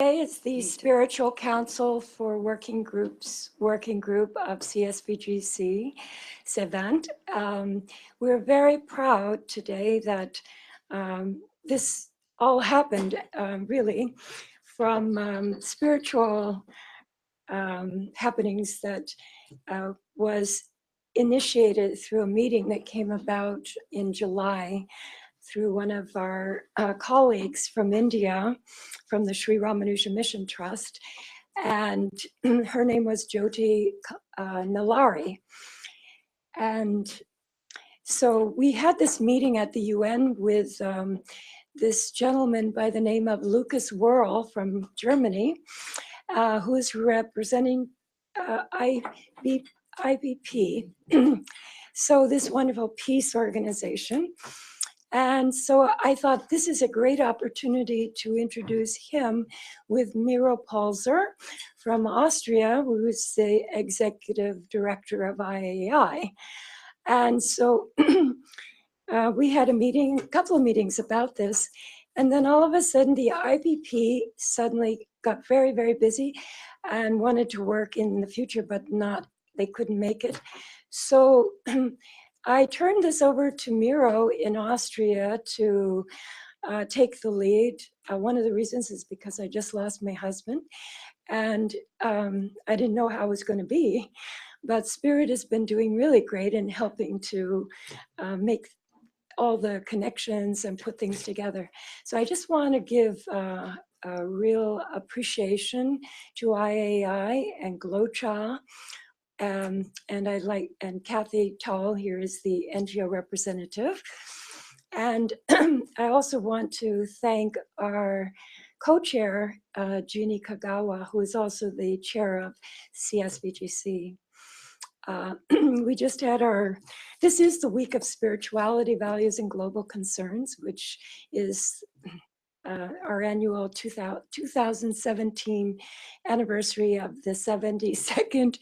Today is the Spiritual Council for Working Group of CSVGC's event. We're very proud today that this all happened really from spiritual happenings that was initiated through a meeting that came about in July through one of our colleagues from India, from the Sri Ramanuja Mission Trust, and her name was Jyoti Nalari. And so we had this meeting at the UN with this gentleman by the name of Lucas Wörl from Germany, who is representing IBP, so this wonderful peace organization. And so I thought this is a great opportunity to introduce him with Miro Palzer from Austria, who is the executive director of IAI. And so we had a couple of meetings about this. And then all of a sudden, the IBP suddenly got very, very busy and wanted to work in the future, but they couldn't make it. So I turned this over to Miro in Austria to take the lead. One of the reasons is because I just lost my husband, and I didn't know how it was going to be, but Spirit has been doing really great in helping to make all the connections and put things together. So I just want to give a real appreciation to IAI and GLOCHA. And Kathy Tall here is the NGO representative. And I also want to thank our co-chair, Jeannie Kagawa, who is also the chair of CSVGC. We just had this is the week of spirituality, values, and global concerns, which is our annual 2017 anniversary of the 72nd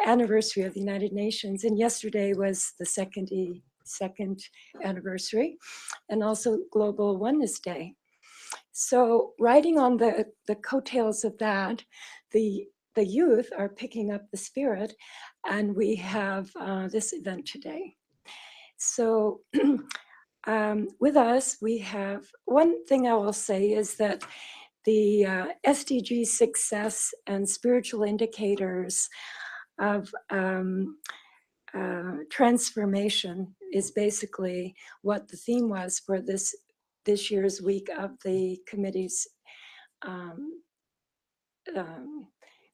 anniversary of the United Nations. And yesterday was the 72nd anniversary, and also Global Oneness Day. So riding on the coattails of that, the youth are picking up the spirit, and we have this event today. So with us, we have, one thing I will say is that the SDG success and spiritual indicators of transformation is basically what the theme was for this year's week of the committee's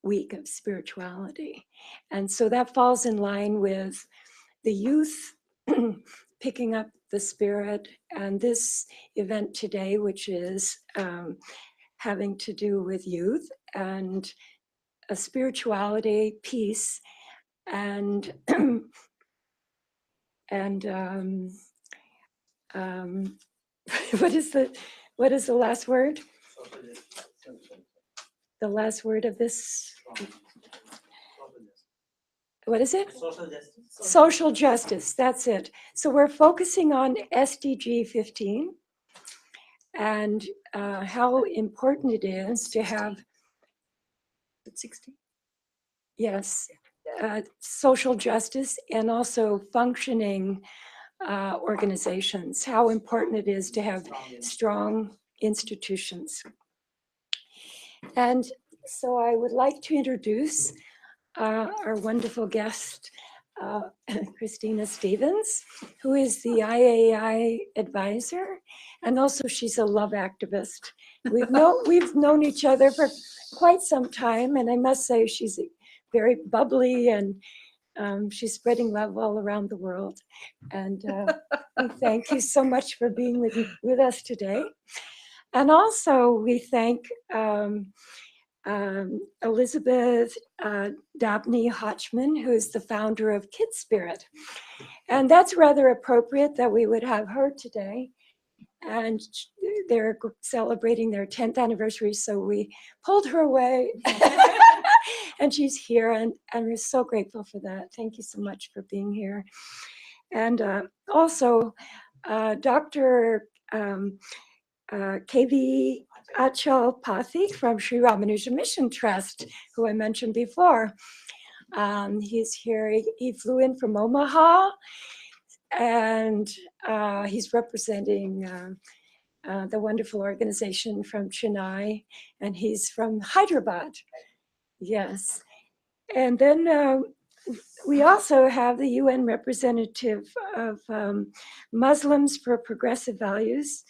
week of spirituality. And so that falls in line with the youth picking up the spirit, and this event today, which is having to do with youth and a spirituality, peace, and what is the last word? The last word of this? What is it? Social justice. Social justice, that's it. So we're focusing on SDG 15 and how important it is to have 16. Yes, social justice and also functioning organizations, how important it is to have strong institutions. And so I would like to introduce our wonderful guest, Christina Stevens, who is the IAI advisor, and also she's a love activist. We've known each other for quite some time, and I must say she's very bubbly, and she's spreading love all around the world. And we thank you so much for being with us today. And also we thank Elizabeth Dabney Hotchman, who is the founder of Kid Spirit. And that's rather appropriate that we would have her today. And they're celebrating their 10th anniversary, so we pulled her away. And she's here, and we're so grateful for that. Thank you so much for being here. And also, Dr. KV Achal Pathik from Sri Ramanuja Mission Trust, who I mentioned before. He's here. He flew in from Omaha, and he's representing the wonderful organization from Chennai, and he's from Hyderabad. Yes. And then we also have the UN representative of Muslims for Progressive Values,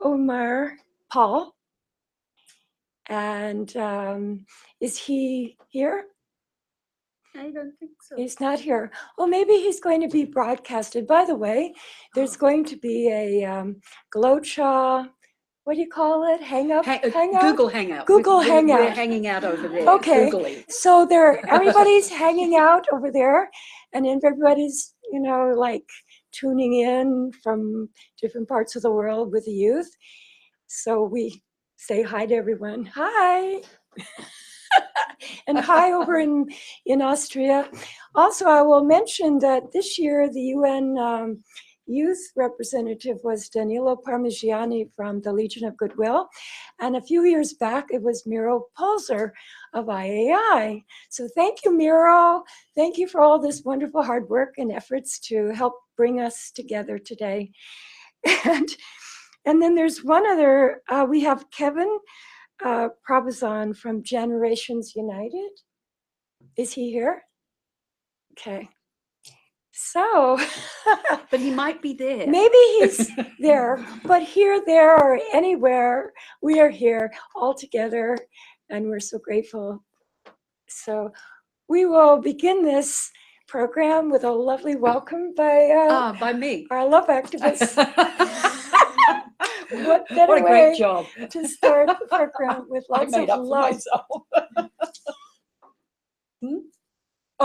Omar Paul. And is he here? I don't think so. He's not here. Well, maybe he's going to be broadcasted. By the way, there's going to be a Glocha, what do you call it? Hangout? Google Hangout. Google Hangout. We're hanging out over there. Okay. Googly. So everybody's hanging out over there, and everybody's, like tuning in from different parts of the world with the youth. So we say hi to everyone. Hi. And hi over in Austria. Also, I will mention that this year the UN youth representative was Danilo Parmigiani from the Legion of Goodwill. And a few years back, it was Miro Polzer of IAI. So thank you, Miro. Thank you for all this wonderful hard work and efforts to help bring us together today. And then there's one other, we have Kevin Prabhazan from Generations United. Is he here? Okay. So. But he might be there. Maybe he's there, but here, there, or anywhere, we are here all together, and we're so grateful. So we will begin this program with a lovely welcome by me, our love activists. What a great job to start the program with lots of love.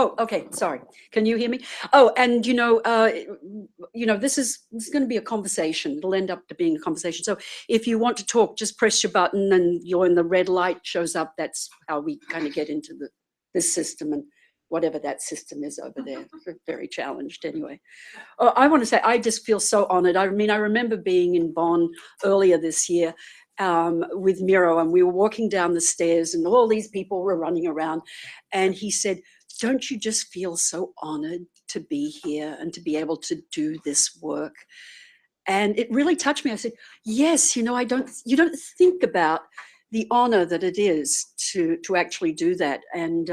Oh, okay. Sorry. Can you hear me? Oh, and this is going to be a conversation. It'll end up to being a conversation. So if you want to talk, just press your button, and the red light shows up. That's how we kind of get into this system, and whatever that system is over there. We're very challenged anyway. I want to say I just feel so honored. I mean, I remember being in Bonn earlier this year with Miro, and we were walking down the stairs, and all these people were running around, and he said, "Don't you just feel so honored to be here and to be able to do this work?" And it really touched me. I said, yes, you don't think about the honor that it is to actually do that. And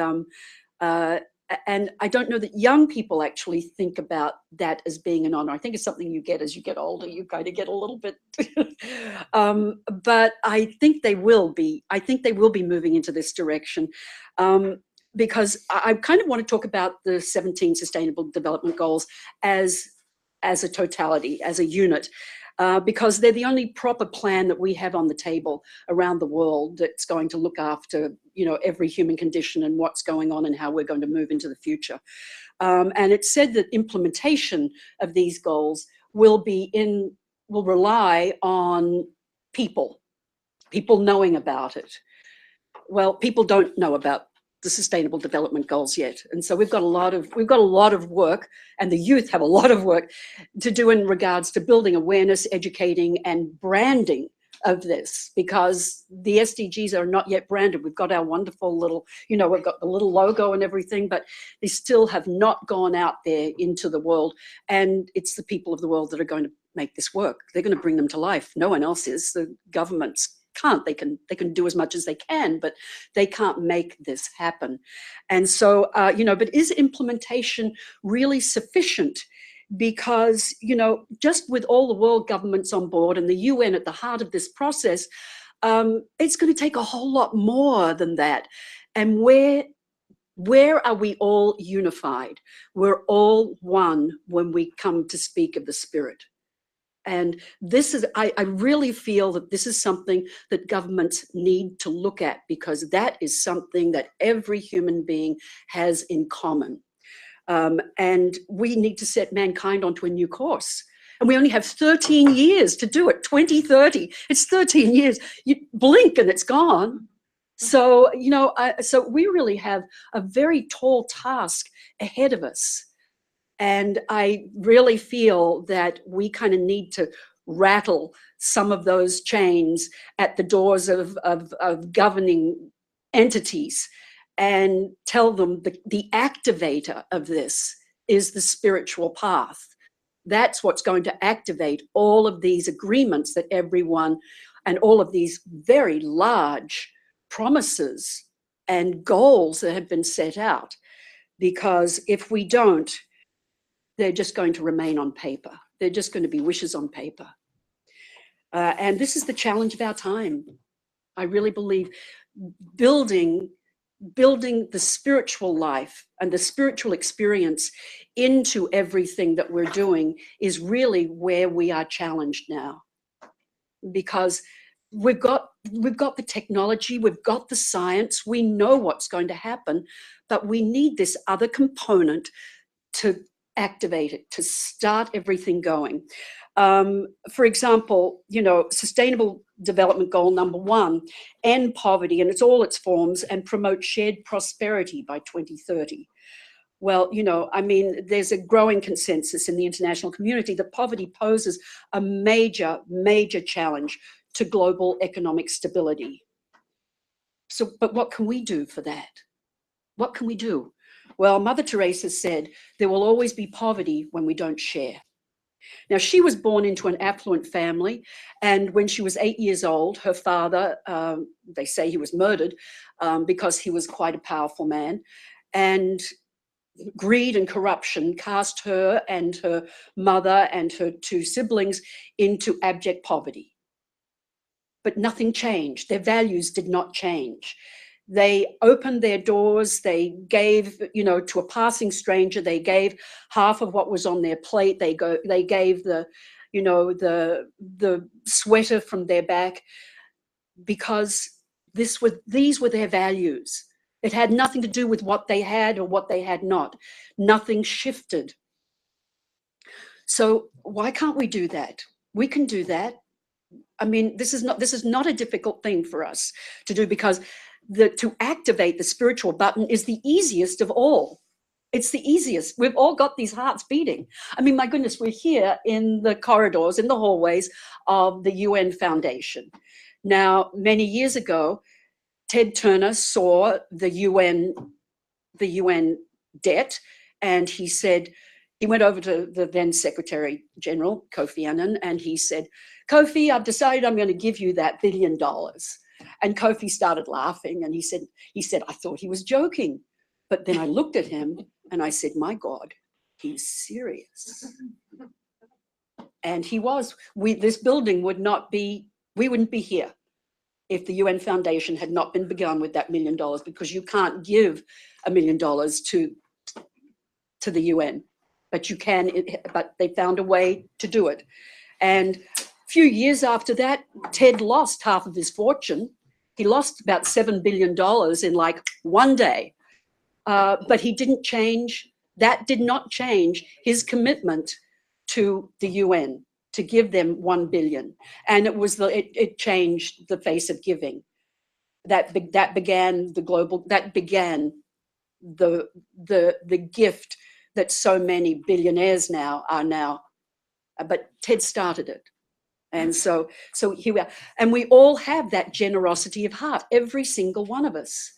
I don't know that young people actually think about that as being an honor. I think it's something you get as you get older. You kind of get a little bit, but I think they will be. I think they will be moving into this direction. Because I kind of want to talk about the 17 Sustainable Development Goals as a totality, as a unit, because they're the only proper plan that we have on the table around the world that's going to look after, every human condition and what's going on and how we're going to move into the future. And it's said that implementation of these goals will rely on people knowing about it. Well, people don't know about the Sustainable Development Goals yet, and so we've got a lot of work, and the youth have a lot of work to do in regards to building awareness, educating, and branding of this, because the SDGs are not yet branded. We've got our wonderful little, we've got the little logo and everything, but they still have not gone out there into the world, and it's the people of the world that are going to make this work. They're going to bring them to life. No one else is. The governments can't. They can do as much as they can, but they can't make this happen. And so, but is implementation really sufficient? Because, just with all the world governments on board and the UN at the heart of this process, it's going to take a whole lot more than that. And where are we all unified? We're all one when we come to speak of the Spirit. And this is, I really feel that this is something that governments need to look at, because that is something that every human being has in common. And we need to set mankind onto a new course. And we only have 13 years to do it, 2030. It's 13 years. You blink and it's gone. So, so we really have a very tall task ahead of us. And I really feel that we kind of need to rattle some of those chains at the doors of governing entities and tell them the activator of this is the spiritual path. That's what's going to activate all of these agreements that everyone, and all of these very large promises and goals that have been set out. Because if we don't, they're just going to remain on paper. They're just going to be wishes on paper. And this is the challenge of our time. I really believe building the spiritual life and the spiritual experience into everything that we're doing is really where we are challenged now. Because we've got the technology, we've got the science, we know what's going to happen, but we need this other component to activate it, to start everything going. For example, Sustainable Development Goal number 1, end poverty in all its forms and promote shared prosperity by 2030. Well, there's a growing consensus in the international community that poverty poses a major, major challenge to global economic stability. So, but what can we do for that? What can we do? Well, Mother Teresa said, there will always be poverty when we don't share. Now, she was born into an affluent family, and when she was 8 years old, her father, they say he was murdered because he was quite a powerful man, and greed and corruption cast her and her mother and her 2 siblings into abject poverty. But nothing changed. Their values did not change. They opened their doors, they gave, to a passing stranger, they gave half of what was on their plate. They gave the sweater from their back, because these were their values. It had nothing to do with what they had or what they had not. Nothing shifted. So why can't we do that? We can do that. I mean, this is not a difficult thing for us to do, because to activate the spiritual button is the easiest of all. It's the easiest. We've all got these hearts beating. I mean, my goodness, we're here in the corridors, in the hallways of the UN Foundation. Now, many years ago, Ted Turner saw the UN debt, and he said, he went over to the then Secretary General, Kofi Annan, and he said, Kofi, I've decided I'm going to give you that $1 billion. And Kofi started laughing, and he said, I thought he was joking. But then I looked at him and I said, my God, he's serious. And he was. This building we wouldn't be here if the UN Foundation had not been begun with that $1 million, because you can't give $1 million to the UN, but you can. But they found a way to do it. And a few years after that, Ted lost half of his fortune. He lost about $7 billion in like one day. But he didn't change. That did not change his commitment to the UN to give them 1 billion. And it changed the face of giving. That began the gift that so many billionaires are now. But Ted started it. And so here we are. And we all have that generosity of heart, every single one of us.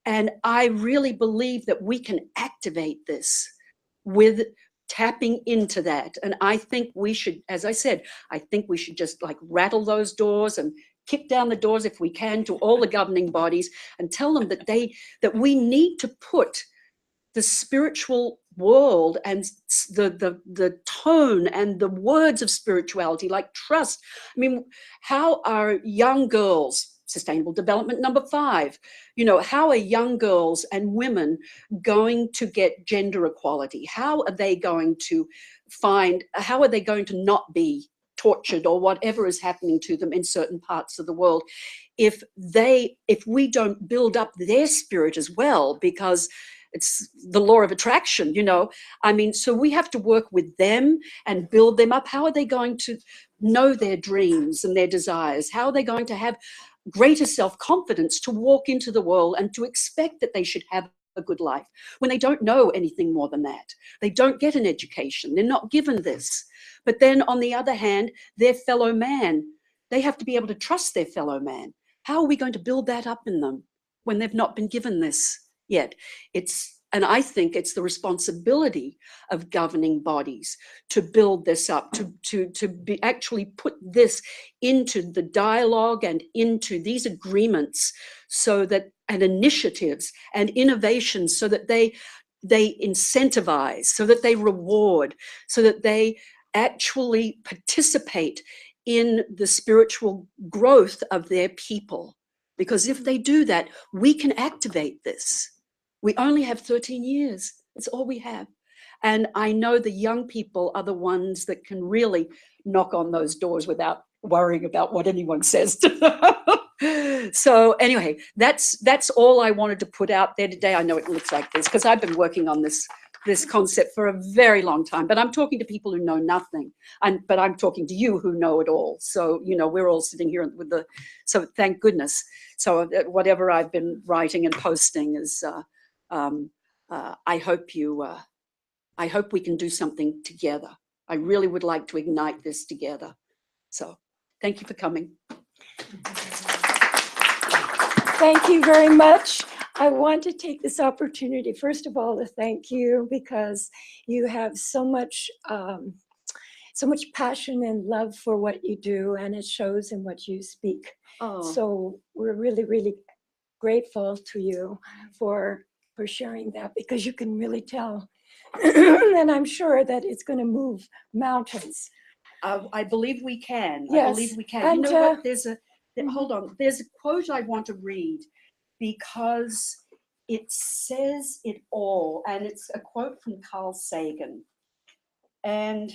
And I really believe that we can activate this with tapping into that. And I think we should, as I said, I think we should just like rattle those doors and kick down the doors if we can to all the governing bodies and tell them that we need to put the spiritual world and the tone and the words of spirituality, like trust. I mean, how are young girls, Sustainable Development number 5, how are young girls and women going to get gender equality? How are they going to not be tortured or whatever is happening to them in certain parts of the world if we don't build up their spirit as well? Because it's the law of attraction, I mean, so we have to work with them and build them up. How are they going to know their dreams and their desires? How are they going to have greater self-confidence to walk into the world and to expect that they should have a good life when they don't know anything more than that? They don't get an education. They're not given this. But then on the other hand, their fellow man They have to be able to trust their fellow man. How are we going to build that up in them when they've not been given this yet? And I think it's the responsibility of governing bodies to build this up, to be actually put this into the dialogue and into these agreements, so that, and initiatives and innovations, so that they incentivize, so that they reward, so that they actually participate in the spiritual growth of their people. Because if they do that, we can activate this. We only have 13 years. It's all we have. And I know the young people are the ones that can really knock on those doors without worrying about what anyone says to them. So anyway, that's all I wanted to put out there today. I know it looks like this because I've been working on this concept for a very long time, but I'm talking to people who know nothing, but I'm talking to you who know it all. So, you know, we're all sitting here with so thank goodness. So whatever I've been writing and posting is, I hope we can do something together. I really would like to ignite this together. So thank you for coming. Thank you very much. I want to take this opportunity, first of all, to thank you, because you have so much passion and love for what you do, and it shows in what you speak. Oh. So we're really, really grateful to you for sharing that, because you can really tell. And I'm sure that it's going to move mountains. I believe we can. Yes. I believe we can. And, you know what? Hold on. There's a quote I want to read, because it says it all. And it's a quote from Carl Sagan. And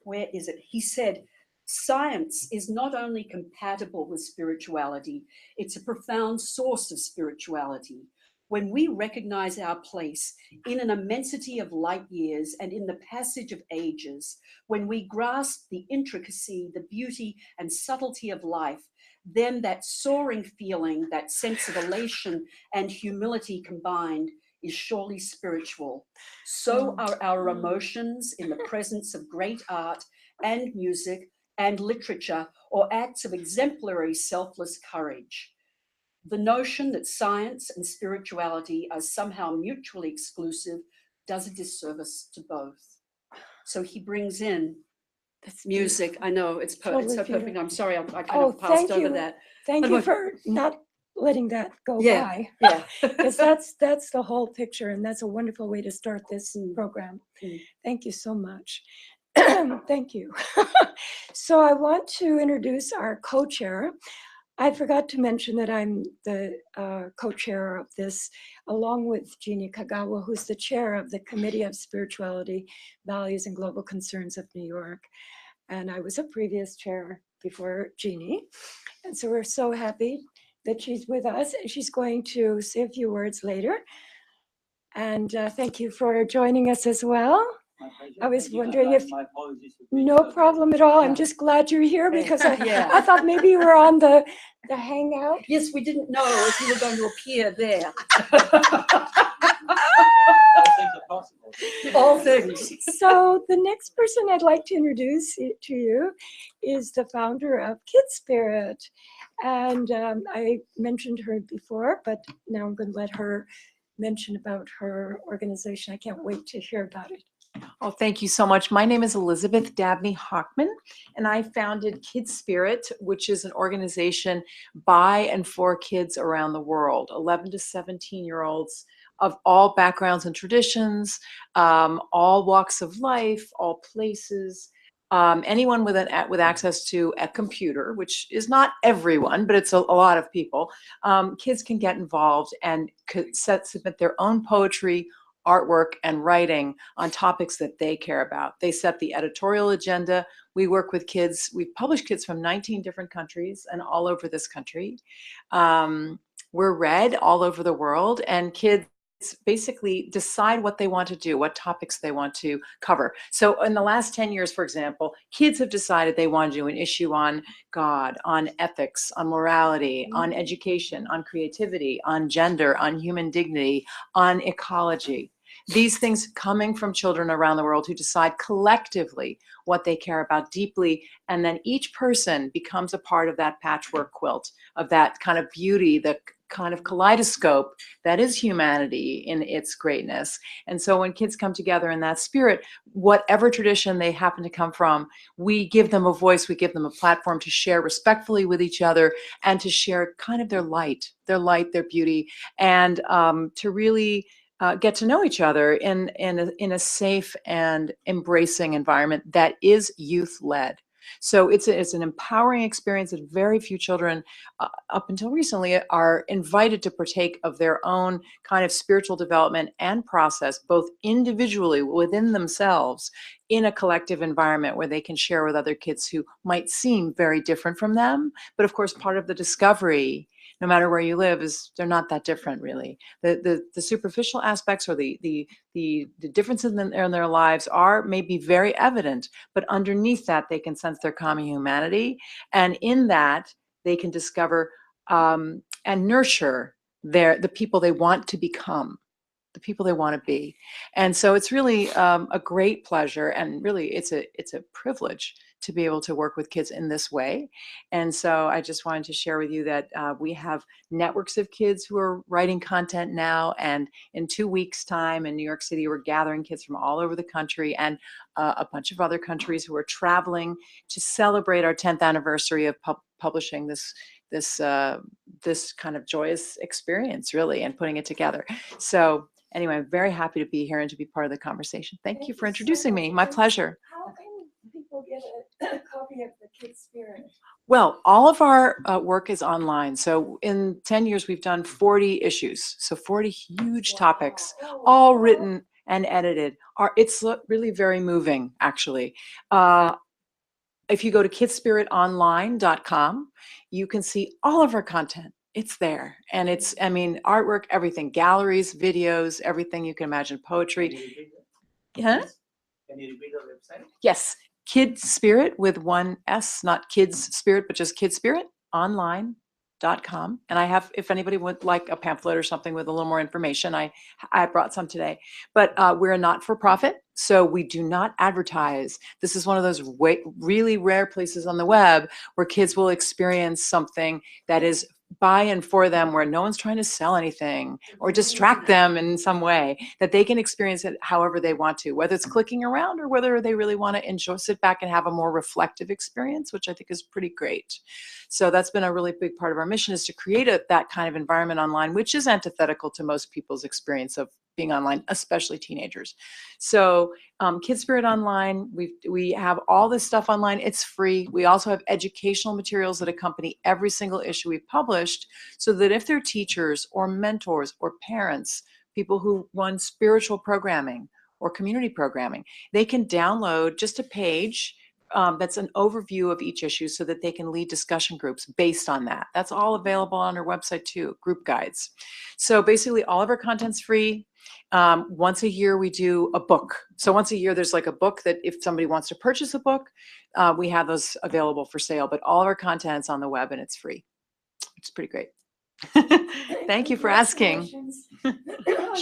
where is it? He said, "Science is not only compatible with spirituality, it's a profound source of spirituality. When we recognize our place in an immensity of light years and in the passage of ages, when we grasp the intricacy, the beauty, and subtlety of life, then that soaring feeling, that sense of elation and humility combined, is surely spiritual. So are our emotions in the presence of great art and music and literature, or acts of exemplary selfless courage. The notion that science and spirituality are somehow mutually exclusive does a disservice to both." So he brings in music. I know it's Totally so beautiful. perfect. I'm sorry, I kind of passed over that. Thank you for not letting that go by. Yeah. Because that's the whole picture, and that's a wonderful way to start this program. Thank you so much. Thank you. So I want to introduce our co-chair. I forgot to mention that I'm the co-chair of this, along with Jeannie Kagawa, who's the chair of the Committee of Spirituality, Values, and Global Concerns of New York. And I was a previous chair before Jeannie. And so we're so happy that she's with us. And she's going to say a few words later. And thank you for joining us as well. I was wondering if, no problem at all. I'm just glad you're here, because I thought maybe you were on the hangout. Yes, we didn't know if you were going to appear there. All things. So the next person I'd like to introduce to you is the founder of Kid Spirit. And I mentioned her before, but now I'm going to let her mention about her organization. I can't wait to hear about it. Oh, thank you so much. My name is Elizabeth Dabney Hockman, and I founded Kid Spirit, which is an organization by and for kids around the world, 11 to 17-year-olds of all backgrounds and traditions, all walks of life, all places. Anyone with access to a computer, which is not everyone, but it's a lot of people, kids can get involved and submit their own poetry, artwork, and writing on topics that they care about. They set the editorial agenda. We work with kids. We've published kids from 19 different countries and all over this country. We're read all over the world, and kids basically decide what they want to do, what topics they want to cover. So in the last 10 years, for example, kids have decided they want to do an issue on God, on ethics, on morality, on education, on creativity, on gender, on human dignity, on ecology. These things coming from children around the world who decide collectively what they care about deeply, and then each person becomes a part of that patchwork quilt, of that kind of beauty, the kind of kaleidoscope that is humanity in its greatness. And so when kids come together in that spirit, whatever tradition they happen to come from, we give them a voice, we give them a platform to share respectfully with each other, and to share kind of their light, their beauty, and to really get to know each other in a safe and embracing environment that is youth-led. So it's an empowering experience that very few children, up until recently, are invited to partake of their own kind of spiritual development and process, both individually within themselves, in a collective environment where they can share with other kids who might seem very different from them. But of course, part of the discovery, no matter where you live, is they're not that different, really. The superficial aspects or the differences in their lives are maybe very evident, but underneath that, they can sense their common humanity, and in that, they can discover and nurture the people they want to become, the people they want to be. And so it's really a great pleasure, and really it's a privilege to be able to work with kids in this way. And so I just wanted to share with you that we have networks of kids who are writing content now, and in 2 weeks' time in New York City, we're gathering kids from all over the country and a bunch of other countries who are traveling to celebrate our 10th anniversary of publishing this kind of joyous experience, really, and putting it together. So anyway, I'm very happy to be here and to be part of the conversation. Thank you for introducing me. My pleasure. How can people get a copy of the Kid Spirit? Well, all of our work is online. So in 10 years, we've done 40 issues. So 40 huge topics, all written and edited. It's really very moving, actually. If you go to kidspiritonline.com, you can see all of our content. It's there. And it's, I mean, artwork, everything, galleries, videos, everything you can imagine, poetry. Yeah? Can you repeat the website? Yes. Kid Spirit with one S, not Kids Spirit, but just kidspiritonline.com. And I have, if anybody would like a pamphlet or something with a little more information, I brought some today. But we're a not-for-profit, so we do not advertise. This is one of those really rare places on the web where kids will experience something that is by and for them, where no one's trying to sell anything or distract them in some way, that they can experience it however they want to, whether it's clicking around or whether they really want to enjoy, sit back and have a more reflective experience, which I think is pretty great. So that's been a really big part of our mission, is to create that kind of environment online, which is antithetical to most people's experience of being online, especially teenagers. So Kid Spirit Online, we have all this stuff online. It's free. We also have educational materials that accompany every single issue we've published, so that if they're teachers or mentors or parents, people who run spiritual programming or community programming, they can download just a page that's an overview of each issue, so that they can lead discussion groups based on that. That's all available on our website too, group guides. So basically all of our content's free. Once a year we do a book. So once a year there's like a book that if somebody wants to purchase a book, we have those available for sale, but all of our content's on the web and it's free. It's pretty great. Thank you for asking. On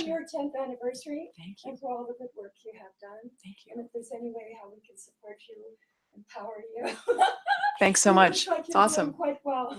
your 10th anniversary. Thank you. And for all the good work you have done. Thank you. And if there's any way how we can support you, empower you. Thanks so You much. look like It's you're doing awesome. quite well.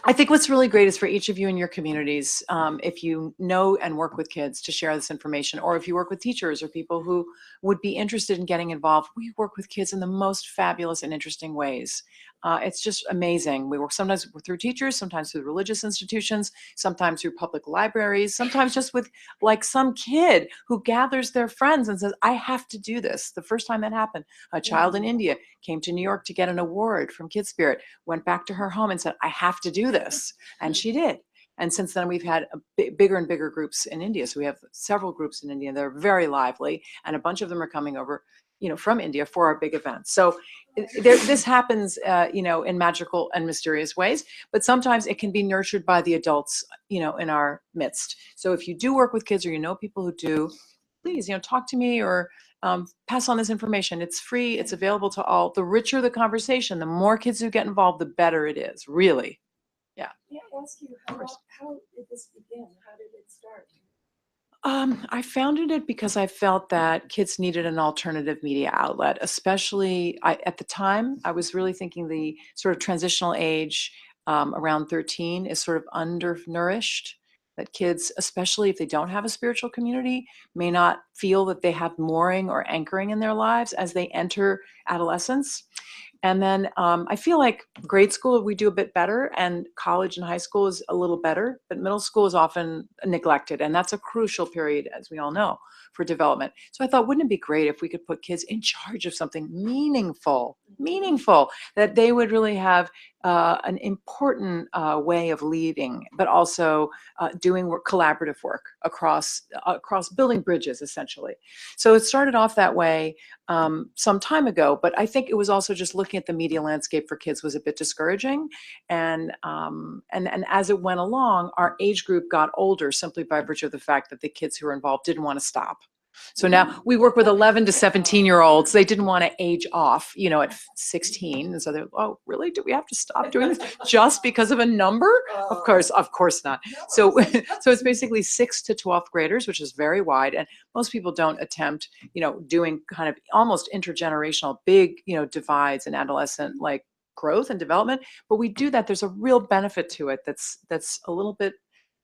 I think what's really great is for each of you in your communities, if you know and work with kids, to share this information, or if you work with teachers or people who would be interested in getting involved. We work with kids in the most fabulous and interesting ways. It's just amazing. We work sometimes through teachers, sometimes through religious institutions, sometimes through public libraries, sometimes just with like some kid who gathers their friends and says, I have to do this. The first time that happened, a child in India came to New York to get an award from Kid Spirit, went back to her home and said, I have to do this. And she did. And since then, we've had bigger and bigger groups in India. So we have several groups in India. They're very lively. And a bunch of them are coming over, from India for our big events. So this happens, in magical and mysterious ways. But sometimes it can be nurtured by the adults, in our midst. So if you do work with kids, or you know people who do, please, talk to me or pass on this information. It's free. It's available to all. The richer the conversation, the more kids who get involved, the better it is, really. Yeah. May I ask you, how did this begin? How did it start? I founded it because I felt that kids needed an alternative media outlet, especially at the time, I was really thinking the sort of transitional age around 13 is sort of undernourished. That kids, especially if they don't have a spiritual community, may not feel that they have mooring or anchoring in their lives as they enter adolescence. And then I feel like grade school, we do a bit better, and college and high school is a little better, but middle school is often neglected. And that's a crucial period, as we all know, for development. So I thought, wouldn't it be great if we could put kids in charge of something meaningful, that they would really have an important way of leading, but also doing collaborative work across building bridges, essentially. So it started off that way some time ago, but I think it was also just looking at the media landscape for kids was a bit discouraging. And as it went along, our age group got older simply by virtue of the fact that the kids who were involved didn't want to stop. So now we work with 11 to 17-year-olds. They didn't want to age off, at 16. And so they're, oh, really? Do we have to stop doing this just because of a number? Of course not. So it's basically 6 to 12th graders, which is very wide. And most people don't attempt, doing kind of almost intergenerational big, divides in adolescent like growth and development. But we do that. There's a real benefit to it that's a little bit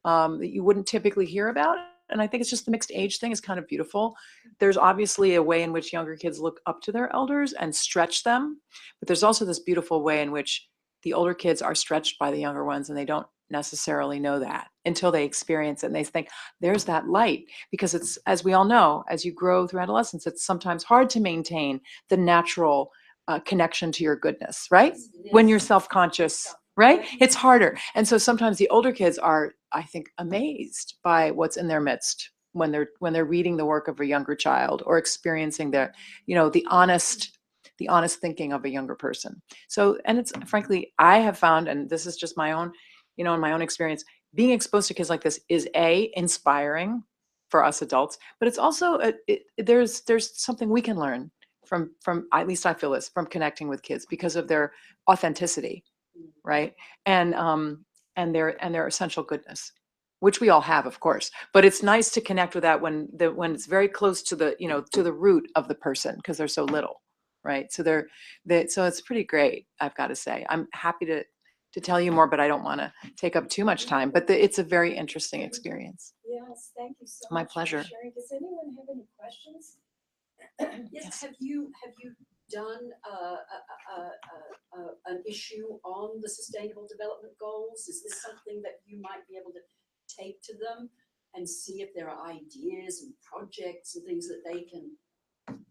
that you wouldn't typically hear about. And I think it's just the mixed age thing is kind of beautiful. There's obviously a way in which younger kids look up to their elders and stretch them. But there's also this beautiful way in which the older kids are stretched by the younger ones, and they don't necessarily know that until they experience it. And they think, there's that light. Because it's, as we all know, as you grow through adolescence, it's sometimes hard to maintain the natural connection to your goodness, right? Yes. When you're self-conscious, right? It's harder. And so sometimes the older kids are, I think, amazed by what's in their midst when they're reading the work of a younger child or experiencing the honest thinking of a younger person. So, and it's frankly, I have found, and this is just my own, in my own experience, being exposed to kids like this is inspiring for us adults, but it's also there's something we can learn from at least I feel this, from connecting with kids because of their authenticity, right? And their essential goodness, which we all have, of course. But it's nice to connect with that when it's very close to the to the root of the person, because they're so little, right? So so it's pretty great, I've got to say. I'm happy to tell you more, but I don't want to take up too much time. But it's a very interesting experience. Yes, thank you so My much. pleasure. For sharing. Does anyone have any questions? Yes. Have you done an issue on the Sustainable Development Goals? Is this something that you might be able to take to them and see if there are ideas and projects and things that they can?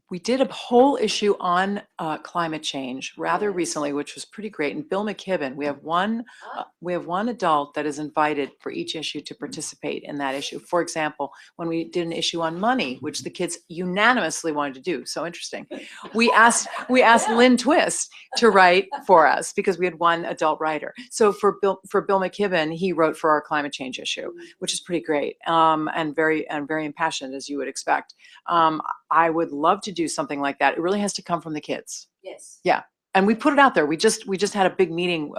We did a whole issue on climate change rather Yes. recently, which was pretty great. And Bill McKibben, we have one adult that is invited for each issue to participate in that issue. For example, when we did an issue on money, which the kids unanimously wanted to do, so interesting. We asked Lynn Twist to write for us because we had one adult writer. So for Bill McKibben, he wrote for our climate change issue, which is pretty great and very impassioned, as you would expect. I would love to do something like that. It really has to come from the kids. Yes. Yeah. And we put it out there. We just had a big meeting,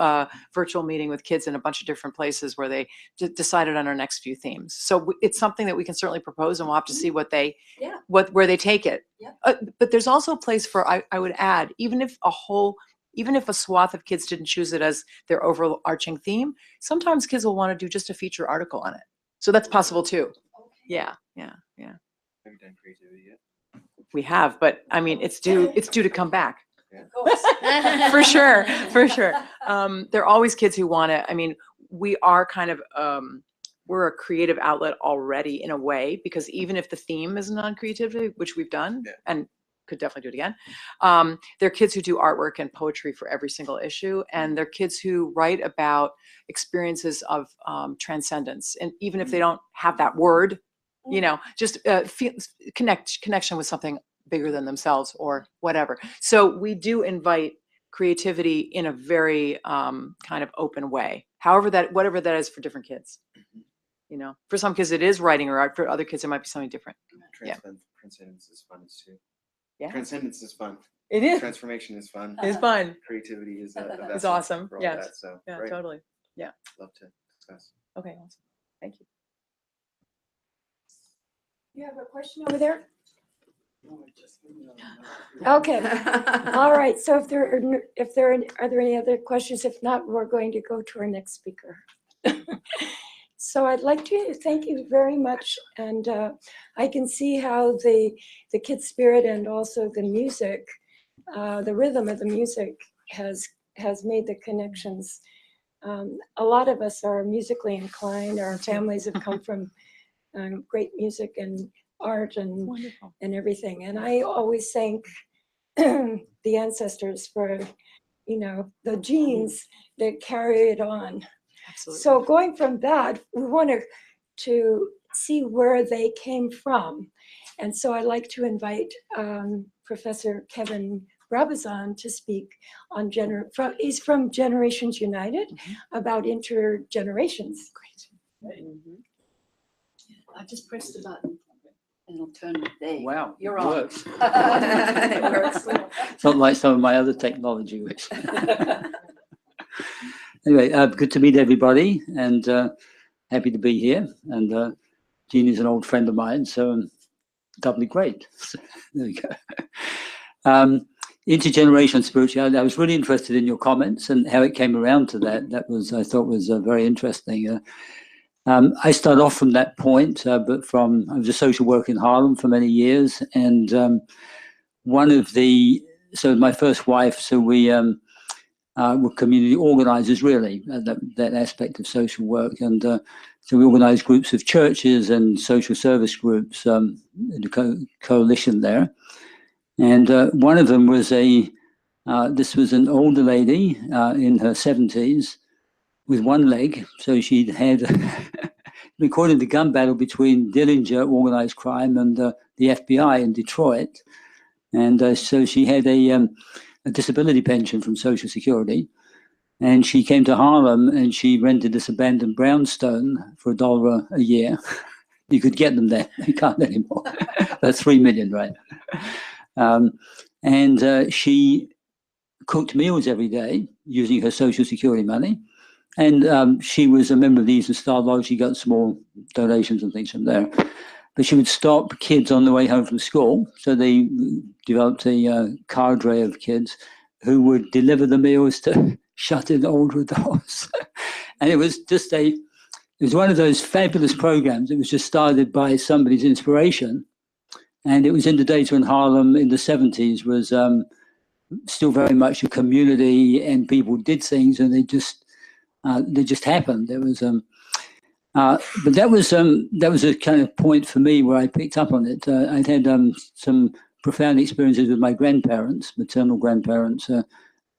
virtual meeting with kids in a bunch of different places where they decided on our next few themes. So it's something that we can certainly propose, and we'll have to see where they take it. Yeah. But there's also a place for, I would add, even if a swath of kids didn't choose it as their overarching theme, sometimes kids will want to do just a feature article on it. So that's possible too. Okay. Yeah. Have you done creativity yet? We have, but I mean, it's due to come back. Of course. For sure. There are always kids who want to, I mean, we are kind of, we're a creative outlet already in a way, because even if the theme isn't on creativity, which we've done and could definitely do it again, there are kids who do artwork and poetry for every single issue. And there are kids who write about experiences of transcendence. And even if they don't have that word, just connection with something bigger than themselves or whatever. So we do invite creativity in a very kind of open way. Whatever that is for different kids. For some kids it is writing or art. For other kids it might be something different. Transcendence is fun too. Yeah. Transcendence is fun. It is. Transformation is fun. It's fun. Creativity is It's awesome. for all Yes. that, so Yeah, great. totally. Yeah. Love to discuss. Okay, awesome. Thank you. You have a question over there? Okay. All right. So if there are there any other questions? If not, we're going to go to our next speaker. So I'd like to thank you very much, and I can see how the kid spirit and also the music, the rhythm of the music has made the connections. A lot of us are musically inclined. Our families have come from great music and art and Wonderful. and everything. And I always thank the ancestors for, the genes that carry it on. Absolutely. So going from that, we want to see where they came from. And so I'd like to invite Professor Kevin Brabazon to speak on he's from Generations United about intergenerations. Great. I just pressed the button and it'll turn it there. Wow, You're it on. works. It works. It's not like some of my other technology. Which anyway, good to meet everybody, and happy to be here. And Jean is an old friend of mine, so doubly great. So, there we go. Intergenerational spirituality. I was really interested in your comments and how it came around to that. That was, I thought, was very interesting. I started off from that point, I was a social worker in Harlem for many years, and so my first wife, so we were community organizers, really, that aspect of social work, and so we organized groups of churches and social service groups in the coalition there, and one of them was this was an older lady in her 70s with one leg, so she'd had recorded the gun battle between Dillinger, organized crime, and the FBI in Detroit. And so she had a disability pension from Social Security. And she came to Harlem and she rented this abandoned brownstone for $1 a year. You could get them there. You can't anymore. That's $3 million, right? And she cooked meals every day using her Social Security money. And she was a member of the Eastern Star Lodge. She got small donations and things from there. But she would stop kids on the way home from school. So they developed a cadre of kids who would deliver the meals to shut-in older adults. And it was one of those fabulous programs. It was just started by somebody's inspiration. And it was in the days when Harlem in the 70s was still very much a community, and people did things, and they just happened. There was, but that was a kind of point for me where I picked up on it. I'd had some profound experiences with my grandparents, maternal grandparents,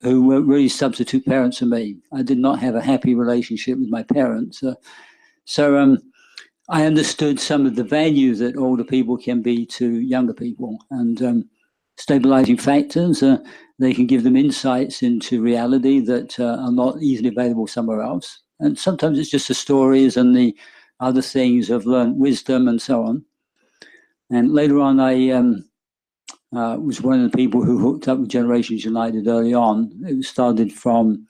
who were really substitute parents for me. I did not have a happy relationship with my parents, so I understood some of the value that older people can be to younger people, and stabilizing factors. They can give them insights into reality that are not easily available somewhere else. And sometimes it's just the stories and the other things of learned wisdom and so on. And later on, I was one of the people who hooked up with Generations United early on. It started from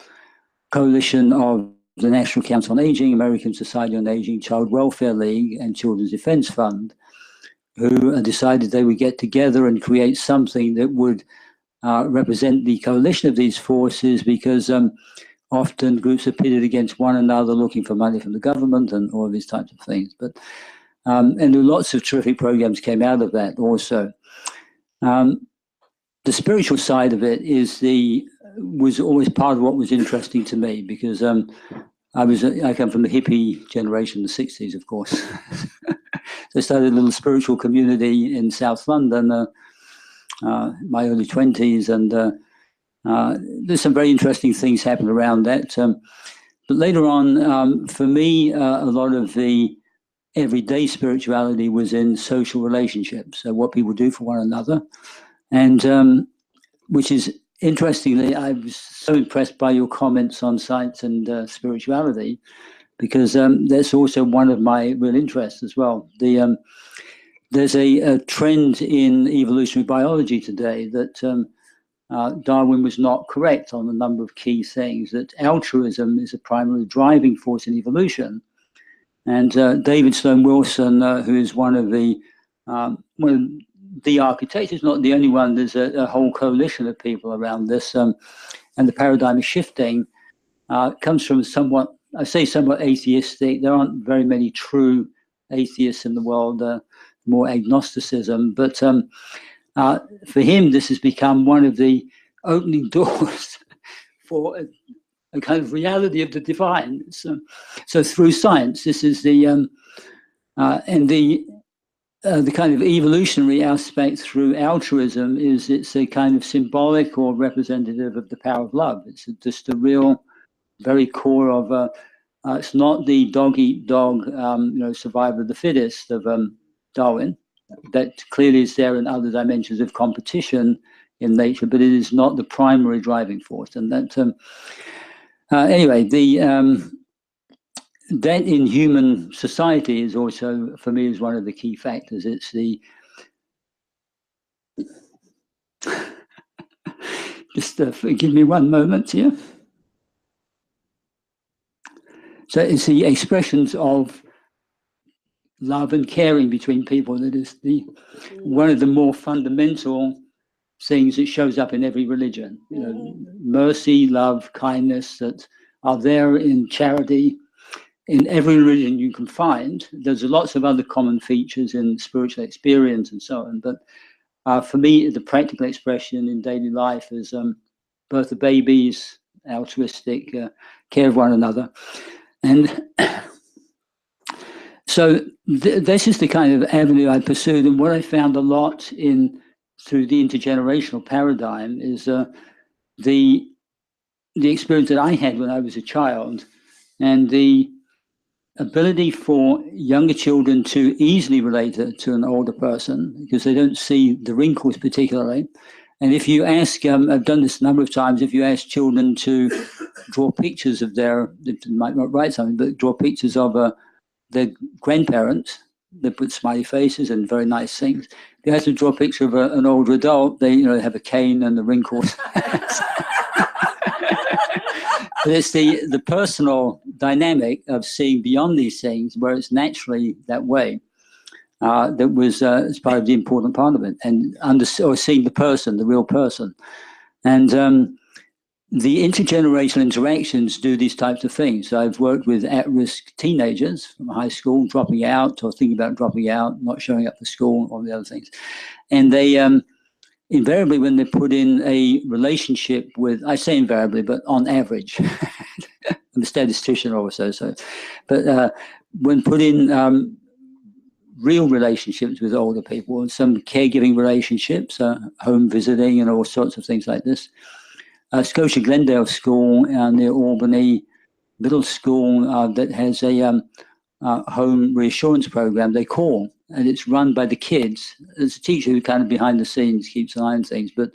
coalition of the National Council on Aging, American Society on Aging, Child Welfare League, and Children's Defense Fund, who decided they would get together and create something that would represent the coalition of these forces, because often groups are pitted against one another looking for money from the government and all of these types of things. But and there were lots of terrific programs came out of that also. The spiritual side of it was always part of what was interesting to me, because I come from the hippie generation, the 60s, of course. So I started a little spiritual community in South London, my early 20s, and there's some very interesting things happened around that. But later on, for me, a lot of the everyday spirituality was in social relationships, so what people do for one another. And which is, interestingly, I was so impressed by your comments on science and spirituality, because that's also one of my real interests as well. There's a trend in evolutionary biology today that Darwin was not correct on a number of key things, that altruism is a primary driving force in evolution. And David Sloan Wilson, who is one of the well, the architect is not the only one. There's a whole coalition of people around this, and the paradigm is shifting. Comes from somewhat, I say somewhat atheistic. There aren't very many true atheists in the world, more agnosticism. But for him, this has become one of the opening doors for a kind of reality of the divine. So through science, this is the kind of evolutionary aspect through altruism is it's a kind of symbolic or representative of the power of love. It's just a real, very core of it's not the dog eat dog, survival of the fittest of Darwin. That clearly is there in other dimensions of competition in nature, but it is not the primary driving force. And that anyway, that in human society is also, for me, is one of the key factors. It's the just give me one moment here. So it's the expressions of love and caring between people that is one of the more fundamental things that shows up in every religion. You know, mercy, love, kindness that are there in charity. In every religion you can find. There's lots of other common features in spiritual experience and so on. But for me, the practical expression in daily life is birth of babies, altruistic care of one another. And so this is the kind of avenue I pursued. And what I found a lot through the intergenerational paradigm is the experience that I had when I was a child, and the ability for younger children to easily relate to an older person because they don't see the wrinkles particularly. And if you ask, I've done this a number of times, if you ask children to draw pictures of they might not write something, but draw pictures of their grandparents, they put smiley faces and very nice things. If you ask them to draw a picture of an older adult, they have a cane and the wrinkles. But it's the personal dynamic of seeing beyond these things where it's naturally that way. That was as part of the important part of it, and or seeing the person, the real person, and the intergenerational interactions do these types of things. So I've worked with at-risk teenagers from high school dropping out or thinking about dropping out, not showing up for school, all the other things, and they invariably when they put in a relationship with, I say invariably, but on average, I'm a statistician also, but when put in real relationships with older people and some caregiving relationships, home visiting and all sorts of things like this. Scotia Glendale School near Albany Middle School that has a home reassurance program, they call, and it's run by the kids. There's a teacher who kind of behind the scenes keeps an eye on things, but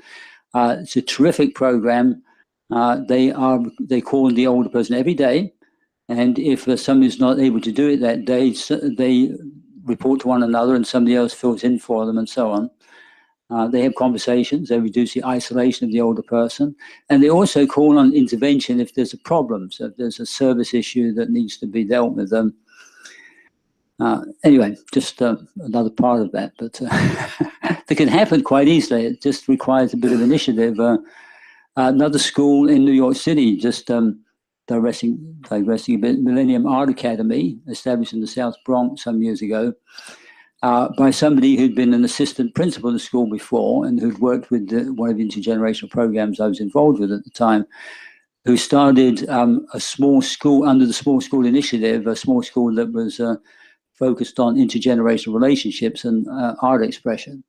it's a terrific program. They call the older person every day, and if somebody's not able to do it that day, they report to one another and somebody else fills in for them and so on. They have conversations, they reduce the isolation of the older person, and they also call on intervention if there's a problem. So if there's a service issue that needs to be dealt with them. Anyway, just another part of that, but that can happen quite easily. It just requires a bit of initiative. Another school in New York City, just digressing a bit, Millennium Art Academy, established in the South Bronx some years ago, by somebody who'd been an assistant principal in the school before and who'd worked with one of the intergenerational programs I was involved with at the time, who started a small school under the Small School Initiative, a small school that was focused on intergenerational relationships and art expression.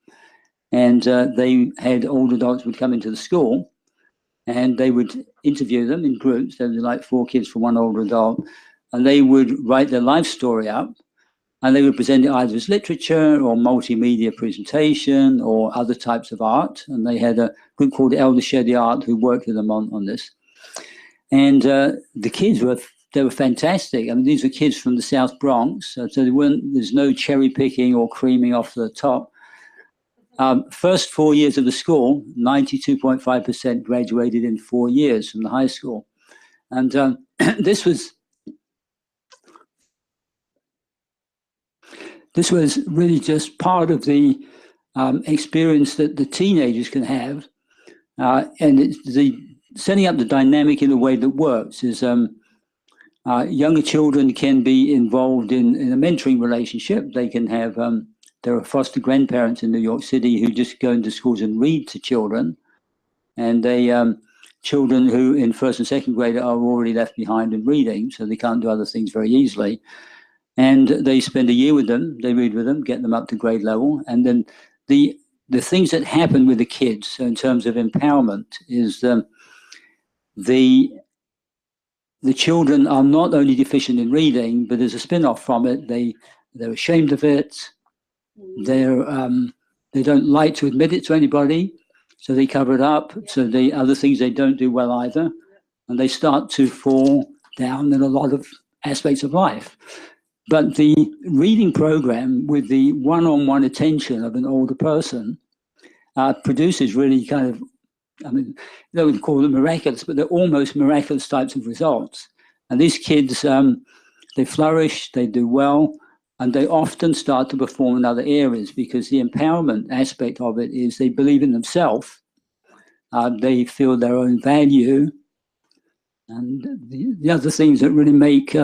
And they had older adults would come into the school and they would interview them in groups. There would be like 4 kids for one older adult, and they would write their life story up, and they would present it either as literature or multimedia presentation or other types of art. And they had a group called Elder Share the Art who worked with them on this. And the kids were fantastic. I mean, these were kids from the South Bronx, so there's no cherry picking or creaming off the top. First 4 years of the school, 92.5% graduated in 4 years from the high school. And this was this was really just part of the experience that the teenagers can have. And it's the setting up the dynamic in a way that works is younger children can be involved in a mentoring relationship. They can have, there are foster grandparents in New York City who just go into schools and read to children. And they, children who in first and second grade are already left behind in reading, so they can't do other things very easily. And they spend a year with them, they read with them, get them up to grade level. And then the things that happen with the kids, so in terms of empowerment, is the children are not only deficient in reading, but there's a spin-off from it. They're ashamed of it. They don't like to admit it to anybody, so they cover it up. So the other things they don't do well either, and they start to fall down in a lot of aspects of life. But the reading program with the one-on-one attention of an older person produces really kind of, I mean, they would call them miraculous, but they're almost miraculous types of results. And these kids, they flourish, they do well, and they often start to perform in other areas because the empowerment aspect of it is they believe in themselves, they feel their own value, and the other things that really make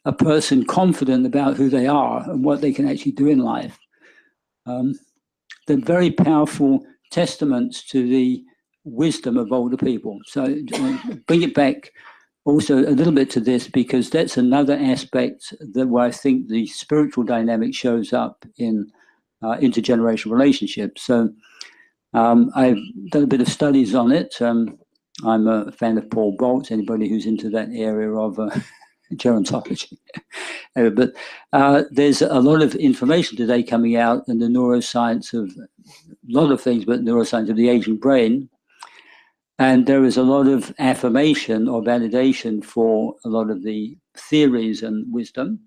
a person confident about who they are and what they can actually do in life. They're very powerful testaments to the wisdom of older people. So bring it back also a little bit to this, because that's another aspect that where I think the spiritual dynamic shows up in intergenerational relationships. So I've done a bit of studies on it. I'm a fan of Paul Boltz, anybody who's into that area of gerontology. But there's a lot of information today coming out in the neuroscience of a lot of things, but neuroscience of the aging brain. And there is a lot of affirmation or validation for a lot of the theories and wisdom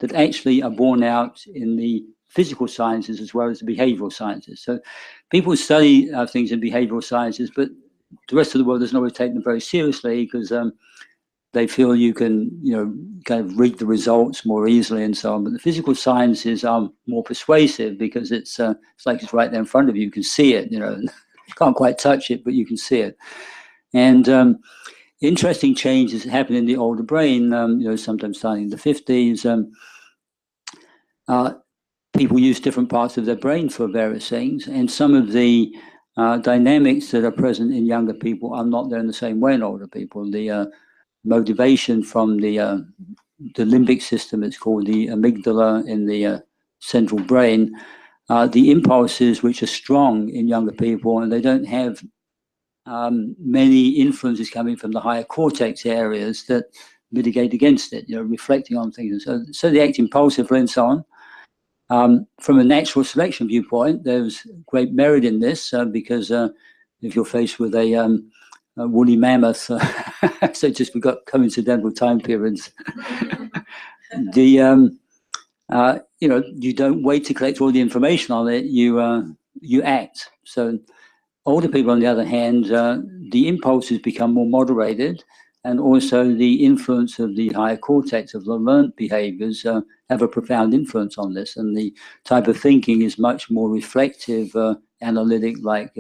that actually are borne out in the physical sciences as well as the behavioral sciences. So people study things in behavioral sciences, but the rest of the world doesn't always take them very seriously because they feel you can, kind of read the results more easily and so on. But the physical sciences are more persuasive because it's like it's right there in front of you. You can see it, You can't quite touch it, but you can see it. And interesting changes happen in the older brain, sometimes starting in the 50s. People use different parts of their brain for various things. And some of the dynamics that are present in younger people are not there in the same way in older people. The motivation from the limbic system, it's called the amygdala in the central brain, the impulses which are strong in younger people, and they don't have many influences coming from the higher cortex areas that mitigate against it, reflecting on things. So they act impulsively and so on. From a natural selection viewpoint, there's great merit in this because if you're faced with a woolly mammoth, so just we've got coincidental time periods, you don't wait to collect all the information on it, you act. So older people, on the other hand, the impulses become more moderated, and also the influence of the higher cortex of the learned behaviors have a profound influence on this. And the type of thinking is much more reflective, analytic, like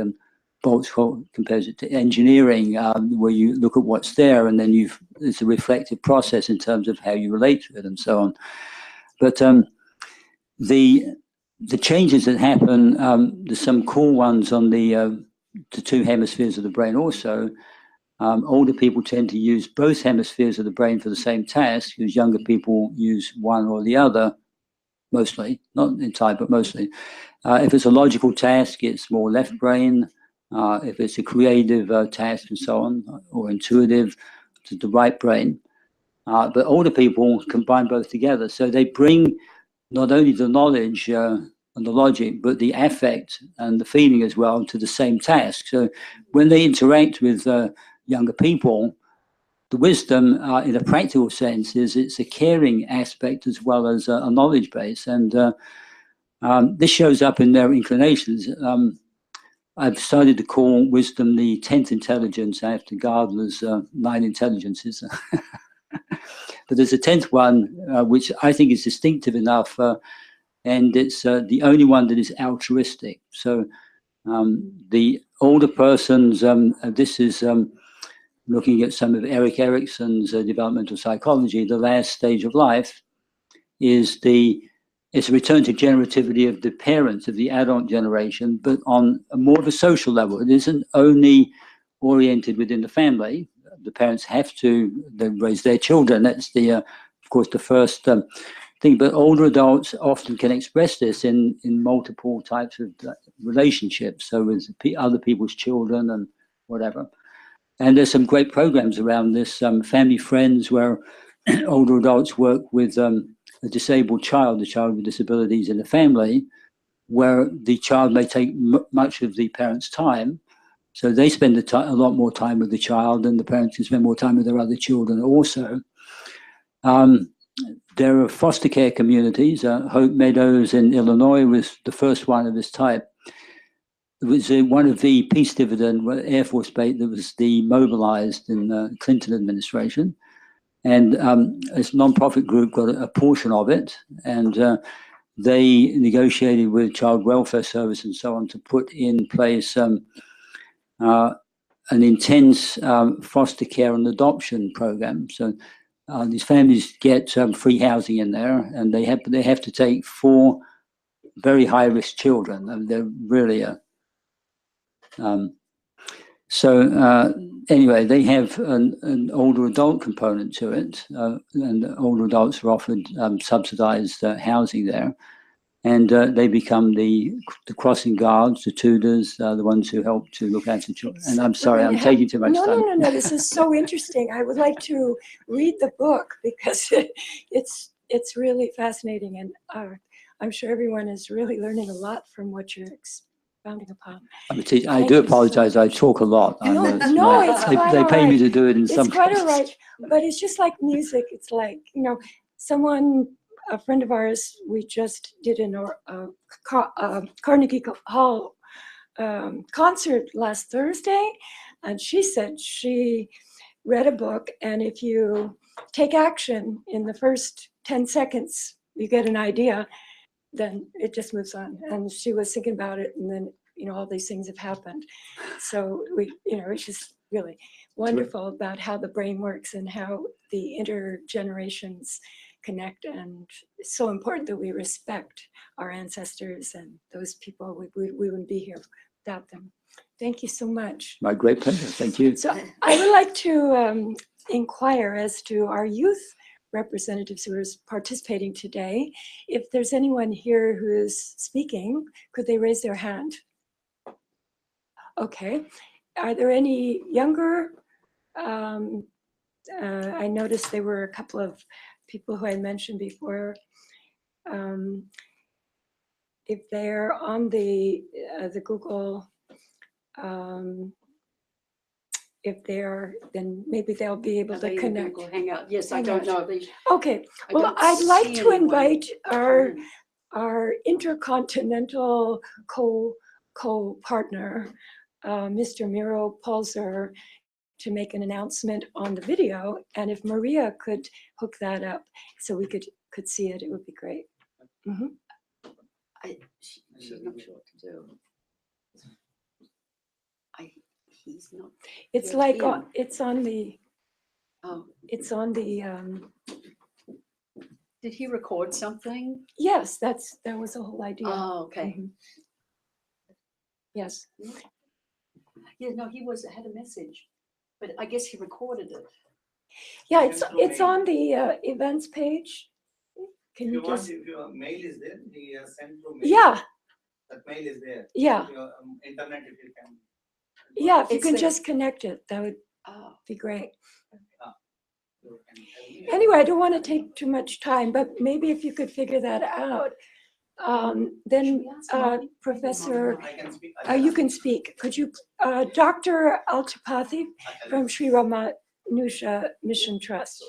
Boltz compares it to engineering, where you look at what's there and then it's a reflective process in terms of how you relate to it and so on. But the changes that happen, there's some cool ones on the two hemispheres of the brain also. Older people tend to use both hemispheres of the brain for the same task, because younger people use one or the other, mostly, not entirely, but mostly. If it's a logical task, it's more left brain. If it's a creative task and so on, or intuitive, to the right brain. But older people combine both together. So they bring not only the knowledge and the logic, but the affect and the feeling as well to the same task. So when they interact with younger people, the wisdom in a practical sense is it's a caring aspect as well as a knowledge base. And this shows up in their inclinations. I've started to call wisdom the 10th intelligence after Gardner's 9 intelligences. But there's a 10th one, which I think is distinctive enough and it's the only one that is altruistic. So the older persons, this is looking at some of Erik Erikson's developmental psychology. The last stage of life is it's a return to generativity of the parents, of the adult generation, but on a more of a social level. It isn't only oriented within the family. The parents have to raise their children. That's of course, the first thing. But older adults often can express this in multiple types of relationships. So with other people's children and whatever. And there's some great programs around this. Family Friends, where older adults work with a disabled child, a child with disabilities in the family, where the child may take much of the parent's time. So they spend a lot more time with the child, and the parents can spend more time with their other children also. There are foster care communities. Hope Meadows in Illinois was the first one of this type. It was one of the peace dividend Air Force base that was demobilized in the Clinton administration. And this nonprofit group got a portion of it, and they negotiated with Child Welfare Service and so on to put in place an intense foster care and adoption program. So these families get free housing in there, and they have to take 4 very high risk children. And they're really anyway, they have an older adult component to it, and older adults are offered subsidized housing there, and they become the crossing guards, the tutors, the ones who help to look after children. And I'm sorry, I'm taking too much time. No, this is so interesting. I would like to read the book because it's really fascinating, and I'm sure everyone is really learning a lot from what you're expounding upon. I'm a teacher. I do apologize. I talk a lot. No, it's quite they pay all me right. to do it in some It's quite cases. all right, but it's just like music. It's like, a friend of ours, we just did a Carnegie Hall concert last Thursday, and she said she read a book, and if you take action in the first 10 seconds, you get an idea, then it just moves on. And she was thinking about it, and then all these things have happened. So it's just really wonderful about how the brain works and how the intergenerations connect, and it's so important that we respect our ancestors and those people. We wouldn't be here without them. Thank you so much. My great pleasure. Thank you. So I would like to inquire as to our youth representatives who are participating today. If there's anyone here who is speaking, could they raise their hand? Okay. Are there any younger? I noticed there were a couple of people who I mentioned before. If they're on the Google, if they're, then maybe they'll be able to connect. Google Hangout. Yes, I don't know. Okay, well, I'd like to invite our intercontinental co-partner, Mr. Miro Polzer, to make an announcement on the video, and if Maria could hook that up so we could see it, it would be great. Mm-hmm. She's not sure what to do. He's not. It's like it's on the. Oh. It's on the. Did he record something? Yes, that was the whole idea. Oh, okay. Mm-hmm. Yes. Yeah, no, had a message, but I guess he recorded it. Yeah, it's on the events page. Can you just? If your mail is there, the send through mail. Yeah. That mail is there. Yeah. Your internet, if you can. Yeah, if you It's can there. just connect it, that would Oh. be great. You can tell me. Anyway, I don't want to take too much time, but maybe if you could figure that out, then Professor, I can speak. you can speak. Could you, Dr. Altapathy from Sri Ramanuja Mission Trust.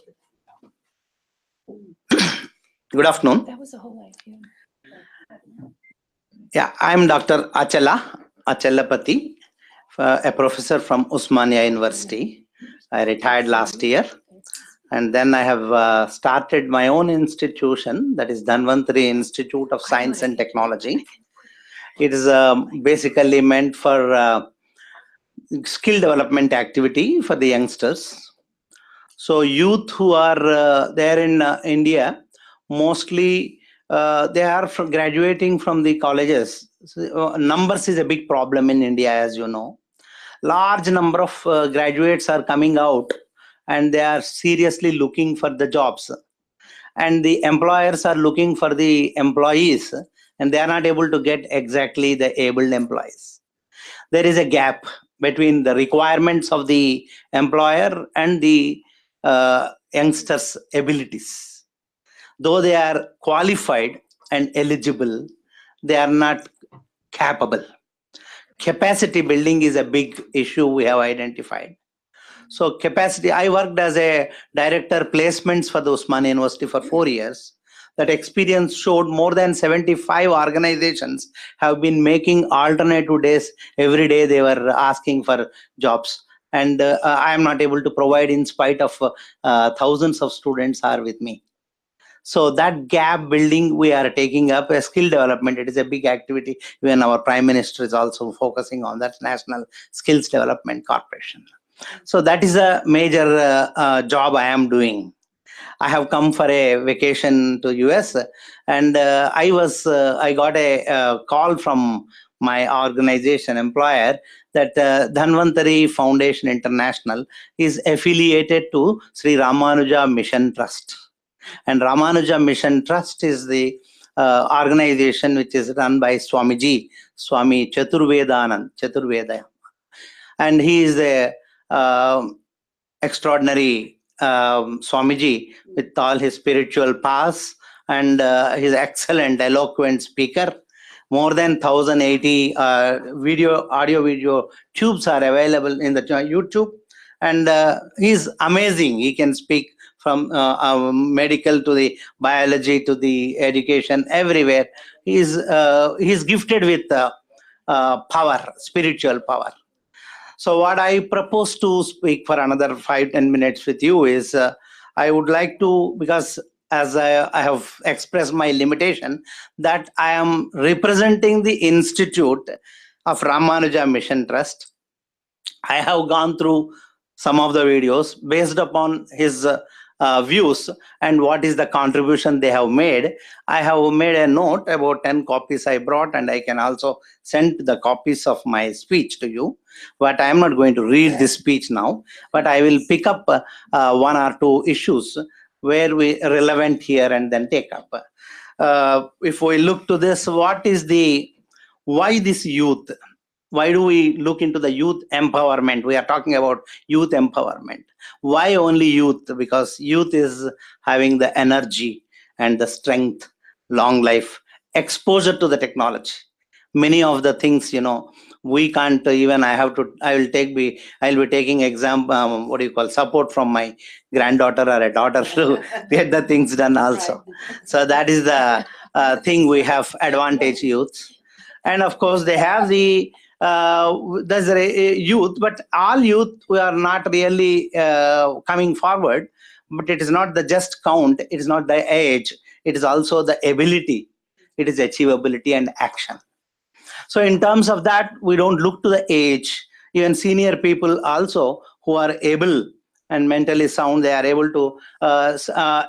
Good afternoon. That was the whole idea. Yeah, I'm Dr. Achalapathy, a professor from Osmania University. I retired last year. And then I have started my own institution, that is Dhanvantari Institute of Science and Technology. It is basically meant for skill development activity for the youngsters. So youth who are there in India, mostly they are graduating from the colleges. So, numbers is a big problem in India, as you know. Large number of graduates are coming out and they are seriously looking for the jobs. And the employers are looking for the employees and they are not able to get exactly the able employees. There is a gap between the requirements of the employer and the youngsters' abilities. Though they are qualified and eligible, they are not capable. Capacity building is a big issue we have identified. So capacity, I worked as a director placements for the Usman University for 4 years. That experience showed more than 75 organizations have been making alternative days. Every day they were asking for jobs. And I am not able to provide in spite of thousands of students are with me. So that gap building we are taking up a skill development. It is a big activity. Even our Prime Minister is also focusing on that National Skills Development Corporation. So that is a major job I am doing. I have come for a vacation to US, and I got a call from my organization employer that Dhanvantari Foundation International is affiliated to Sri Ramanuja Mission Trust. And Ramanuja Mission Trust is the organization which is run by Swamiji, Swami Chaturveda. And he is the extraordinary Swamiji with all his spiritual powers, and he's excellent, eloquent speaker. More than 1080 audio video tubes are available in the YouTube, and he's amazing. He can speak from medical to the biology to the education, everywhere. He's gifted with power, spiritual power. So what I propose to speak for another 5-10 minutes with you is I would like to, because as I have expressed my limitation, that I am representing the Institute of Ramanuja Mission Trust. I have gone through some of the videos based upon his views and what is the contribution they have made. I have made a note about 10 copies I brought, and I can also send the copies of my speech to you. But I am not going to read this speech now, but I will pick up 1 or 2 issues where we relevant here and then take up. If we look to this, why this youth? Why do we look into the youth empowerment? We are talking about youth empowerment. Why only youth? Because youth is having the energy and the strength, long life, exposure to the technology. Many of the things, we can't even, I'll be taking support from my granddaughter or a daughter to get the things done also. So that is the thing we have advantage youth. And of course they have there's a youth, but all youth we are not really coming forward. But it is not the just count, it is not the age, it is also the ability, it is achievability and action. So in terms of that, we don't look to the age. Even senior people also who are able and mentally sound, they are able to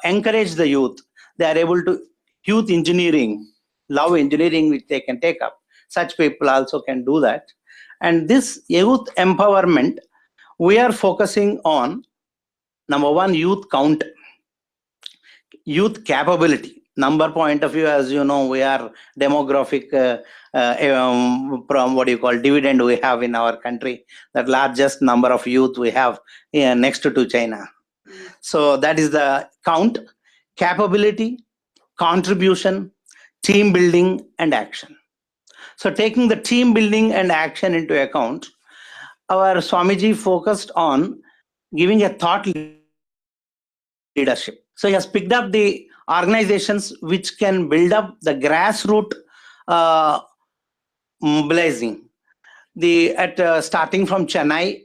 encourage the youth. They are able to youth engineering, love engineering, which they can take up. Such people also can do that. And this youth empowerment, we are focusing on, number 1, youth count, youth capability. Number point of view, as you know, we are demographic from dividend we have in our country. That largest number of youth we have next to China. So that is the count, capability, contribution, team building and action. So taking the team building and action into account, our Swamiji focused on giving a thought leadership. So he has picked up the organizations which can build up the grassroots mobilizing. Starting from Chennai,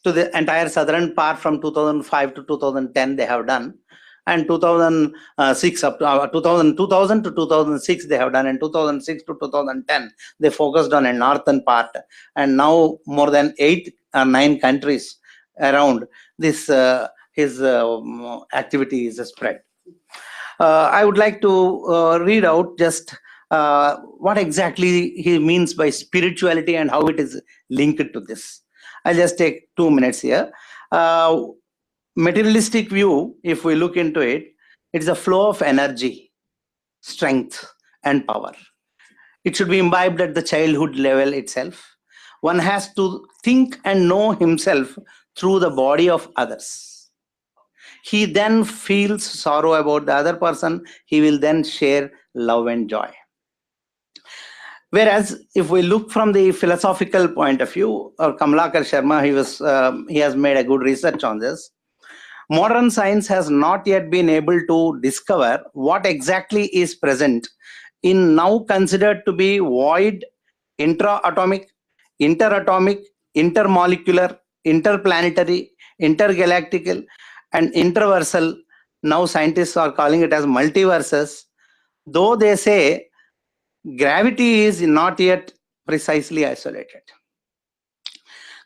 to the entire southern part from 2005 to 2010 they have done, and 2006 up to 2000 to 2006 they have done, and 2006 to 2010 they focused on a northern part, and now more than 8 or 9 countries around this his activity is spread. I would like to read out just what exactly he means by spirituality and how it is linked to this. I'll just take 2 minutes here. Materialistic view, if we look into it, it's a flow of energy, strength, and power. It should be imbibed at the childhood level itself. One has to think and know himself through the body of others. He then feels sorrow about the other person. He will then share love and joy. Whereas if we look from the philosophical point of view, or Kamalakar Sharma, he has made a good research on this. Modern science has not yet been able to discover what exactly is present in now considered to be void, intra-atomic, interatomic, intermolecular, interplanetary, intergalactical, and interversal. Now scientists are calling it as multiverses, though they say gravity is not yet precisely isolated.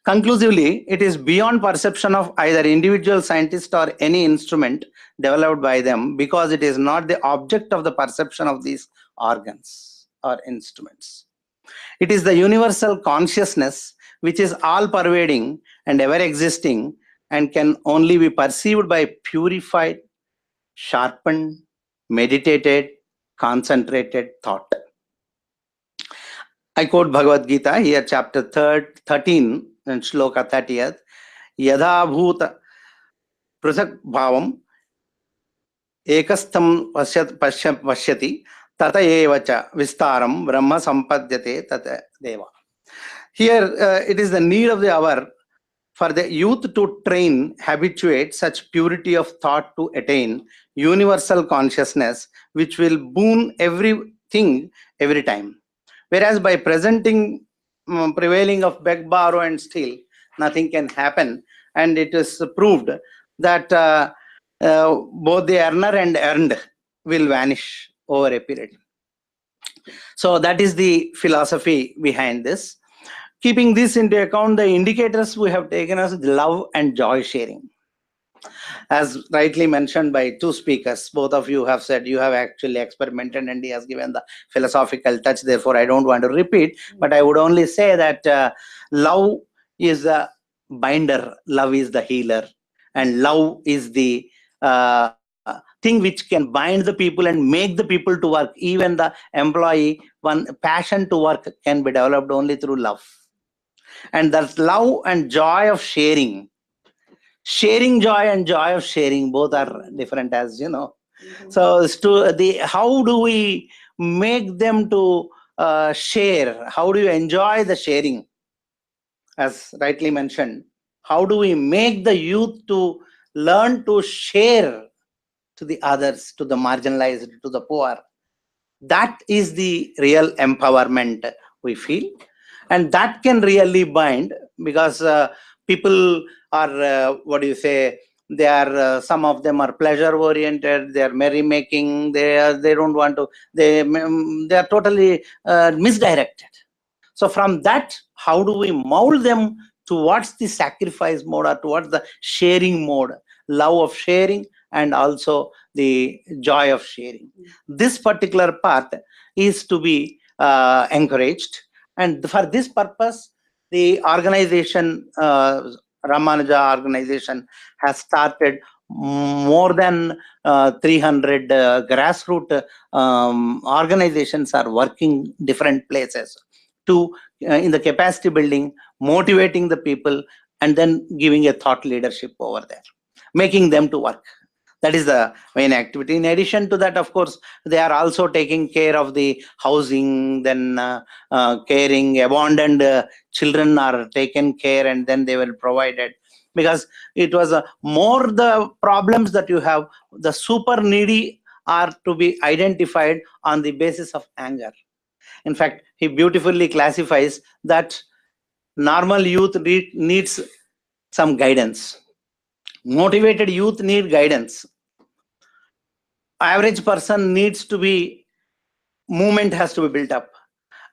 Conclusively, it is beyond perception of either individual scientist or any instrument developed by them, because it is not the object of the perception of these organs or instruments. It is the universal consciousness which is all pervading and ever existing and can only be perceived by purified, sharpened, meditated, concentrated thought. I quote Bhagavad Gita here, chapter 13 and shloka 30th. Yadha bhuta prasak bhavam ekastham pashyati tata evacha vistaram brahma sampadyate tata deva. Here it is the need of the hour for the youth to train, habituate such purity of thought to attain universal consciousness, which will boon everything every time. Whereas by prevailing of beg, borrow, and steal, nothing can happen. And it is proved that both the earner and earned will vanish over a period. So that is the philosophy behind this. Keeping this into account, the indicators we have taken as love and joy sharing. As rightly mentioned by 2 speakers, both of you have said you have actually experimented, and he has given the philosophical touch. Therefore, I don't want to repeat, but I would only say that love is the binder, love is the healer, and love is the thing which can bind the people and make the people to work. Even the employee, one passion to work can be developed only through love. And that love and joy of sharing joy and joy of sharing, both are different, as you know. So how do we make them to share? How do you enjoy the sharing? As rightly mentioned, how do we make the youth to learn to share to the others, to the marginalized, to the poor? That is the real empowerment we feel, and that can really bind, because people are they are some of them are pleasure oriented, they are merrymaking, they don't want to, they are totally misdirected. So from that, how do we mold them towards the sacrifice mode or towards the sharing mode, love of sharing and also the joy of sharing? This particular part is to be encouraged, and for this purpose the organization, Ramanuja organization, has started more than 300 grassroots organizations are working different places to in the capacity building, motivating the people, and then giving a thought leadership over there, making them to work. That is the main activity. In addition to that, of course, they are also taking care of the housing, then caring, abandoned children are taken care, and then they will provide it. Because it was more the problems that you have, the super needy are to be identified on the basis of anger. In fact, he beautifully classifies that normal youth needs some guidance. Motivated youth need guidance. Average person needs to be, movement has to be built up.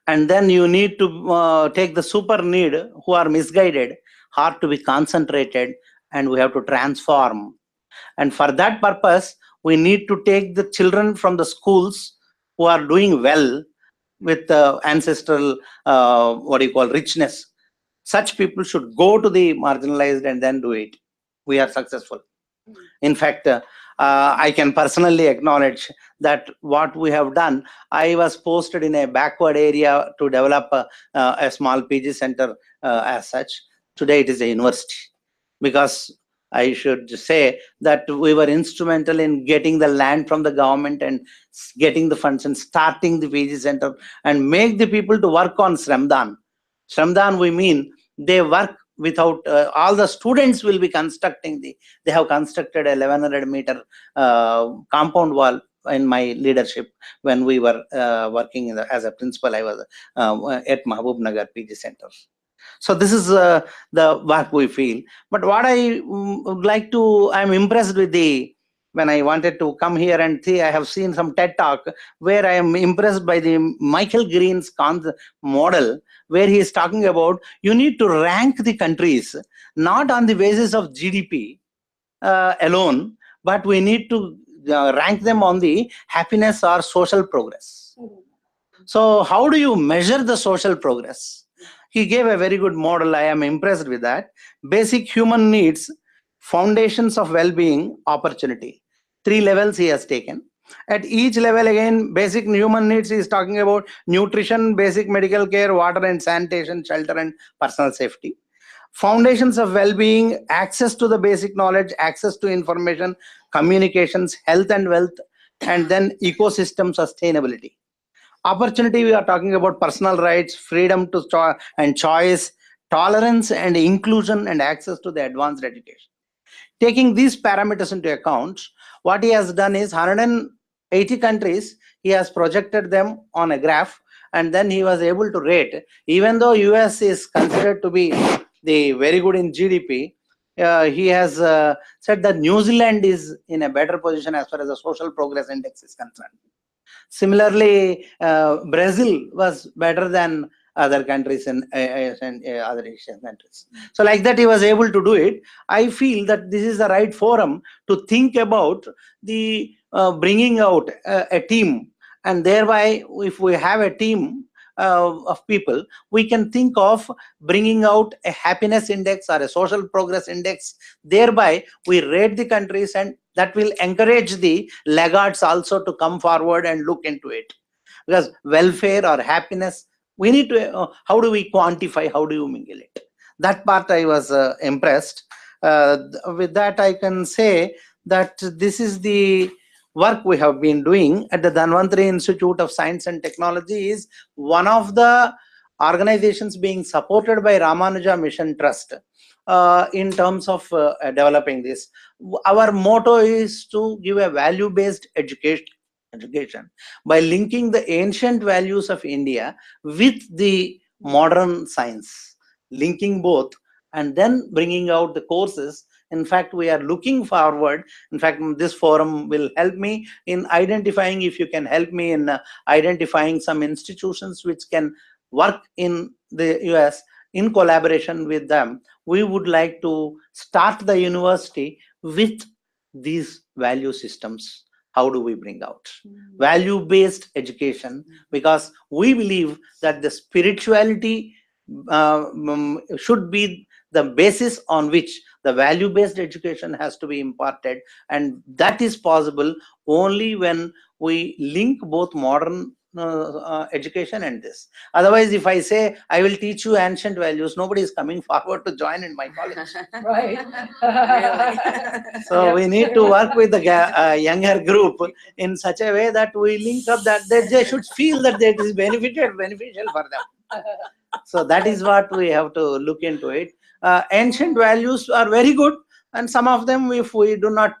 And then you need to take the super need who are misguided, hard to be concentrated, and we have to transform. And for that purpose, we need to take the children from the schools who are doing well with ancestral, richness. Such people should go to the marginalized and then do it. We are successful. In fact, I can personally acknowledge that what we have done, I was posted in a backward area to develop a small PG center as such. Today it is a university, because I should say that we were instrumental in getting the land from the government and getting the funds and starting the PG center and make the people to work on Shramdan. Shramdan, we mean they work without, all the students will be constructing they have constructed a 1100-meter compound wall in my leadership when we were working as a principal. I was at Mahbub Nagar PG Center. So this is the work we feel. But what I would like to, I'm impressed with when I wanted to come here and see, I have seen some TED talk where I am impressed by the Michael Green's model, where he is talking about you need to rank the countries not on the basis of GDP alone, but we need to rank them on the happiness or social progress. So how do you measure the social progress? He gave a very good model. I am impressed with that. Basic human needs, foundations of well-being, opportunity. 3 levels he has taken. At each level, again, basic human needs, he is talking about nutrition, basic medical care, water and sanitation, shelter and personal safety. Foundations of well-being, access to the basic knowledge, access to information, communications, health and wealth, and then ecosystem sustainability. Opportunity, we are talking about personal rights, freedom to and choice, tolerance and inclusion, and access to the advanced education. Taking these parameters into account, what he has done is 180 countries, he has projected them on a graph, and then he was able to rate. Even though US is considered to be the very good in GDP, he has said that New Zealand is in a better position as far as the social progress index is concerned. Similarly, Brazil was better than other countries and other Asian countries. So like that, he was able to do it. I feel that this is the right forum to think about the bringing out a team, and thereby, if we have a team of people, we can think of bringing out a happiness index or a social progress index. Thereby, we rate the countries, and that will encourage the laggards also to come forward and look into it. Because welfare or happiness, we need to, how do we quantify, how do you mingle it? That part I was impressed. With that, I can say that this is the work we have been doing at the Dhanvantari Institute of Science and Technology. Is one of the organizations being supported by Ramanuja Mission Trust in terms of developing this. Our motto is to give a value-based education by linking the ancient values of India with the modern science, linking both, and then bringing out the courses. In fact, we are looking forward. In fact, this forum will help me in identifying, if you can help me in identifying some institutions which can work in the US in collaboration with them. We would like to start the university with these value systems. How do we bring out value-based education? Because we believe that the spirituality should be the basis on which the value-based education has to be imparted, and that is possible only when we link both modern education and this. Otherwise, if I say I will teach you ancient values, nobody is coming forward to join in my college. Right. So we need to work with the younger group in such a way that we link up that they should feel that it is beneficial for them. So that is what we have to look into it. Ancient values are very good, and some of them, if we do not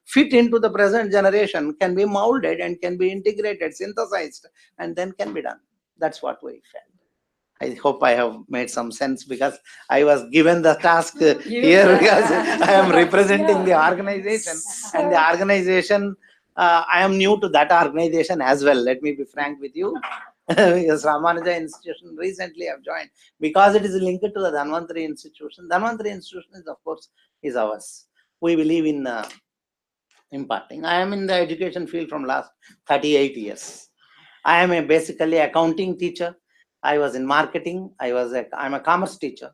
fit into the present generation, can be molded and can be integrated, synthesized, and then can be done. That's what we felt. I hope I have made some sense because I was given the task here because I am representing the organization, and the organization, I am new to that organization as well. Let me be frank with you. Because Ramanuja Institution recently I've joined because it is linked to the Dhanvantari Institution. Dhanvantari Institution is, of course, is ours. We believe in imparting. I am in the education field from last 38 years. I am basically accounting teacher. I was in marketing. I'm a commerce teacher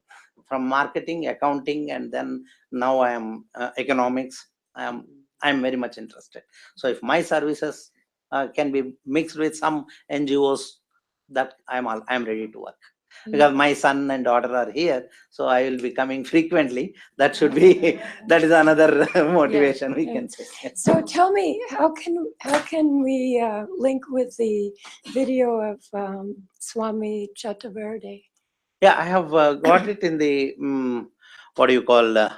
from marketing, accounting, and then now I am economics. I'm very much interested. So if my services can be mixed with some NGOs, that I'm ready to work. Because my son and daughter are here, so I will be coming frequently. That should be that is another motivation we can say. So tell me, how can we link with the video of Swami Chakravarti? Yeah, I have got it in the what do you call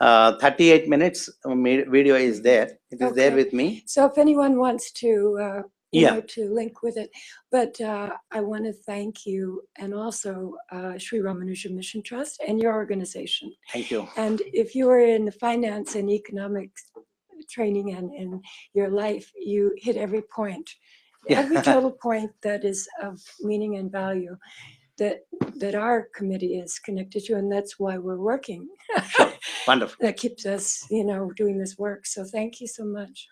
38 minutes video is there. It is there Okay. with me. So if anyone wants to, Yeah. to link with it, but I want to thank you and also Sri Ramanuja Mission Trust and your organization. Thank you. And if you are in the finance and economics training and in your life, you hit every point, Yeah. every total point that is of meaning and value that our committee is connected to, and that's why we're working. Sure. Wonderful. That keeps us, doing this work. So thank you so much.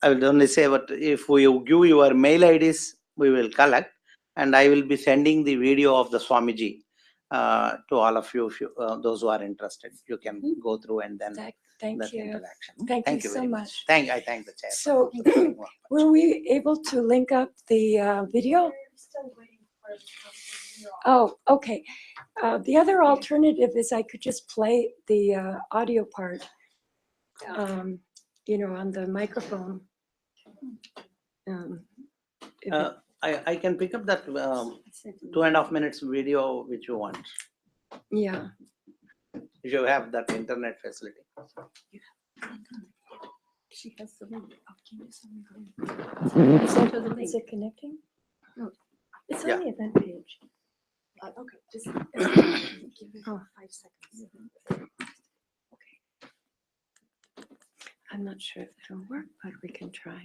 I will only say, but if you give your mail IDs, we will collect, and I will be sending the video of the Swamiji to all of you. If you those who are interested, you can go through and then Thank that you. interaction. Thank you so very much. I thank the chair. So were we able to link up the video? Oh, okay. The other alternative is I could just play the audio part, on the microphone. If it- I can pick up that 2.5 minutes video which you want. Yeah. If you have that internet facility. She has the link. Oh, can you send me the link? Is it connecting? No. It's Yeah. on the event page. Okay, just give it 5 seconds. Okay. I'm not sure if it'll work, but we can try.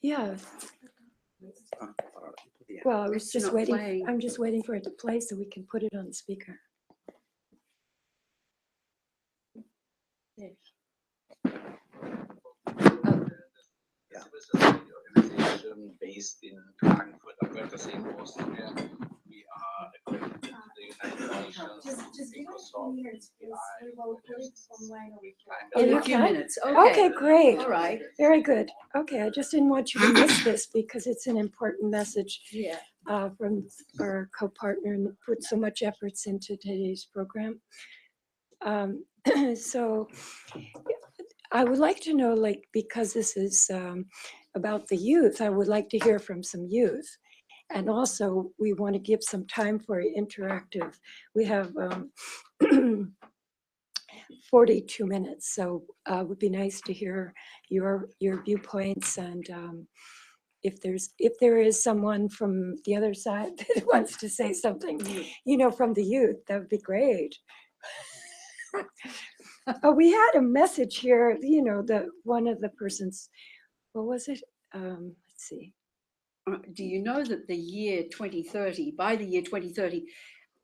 Yeah. Well, I was It's just not waiting. playing. I'm just waiting for it to play so we can put it on the speaker. Organization based in Frankfurt am Wörthersee, Austria. We are accredited to the United Nations. In you a few can? minutes. Okay. Okay, great. All right. Very good. Okay, I just didn't want you to miss this because it's an important message Yeah. from our co-partner and put so much efforts into today's program. So I would like to know, because this is about the youth, I would like to hear from some youth. And also, we want to give some time for interactive. We have 42 minutes, so it would be nice to hear your viewpoints, and if there is someone from the other side that wants to say something, from the youth, that would be great. We had a message here, the one of the persons, what was it? Let's see. Do you know that the year 2030, by the year 2030,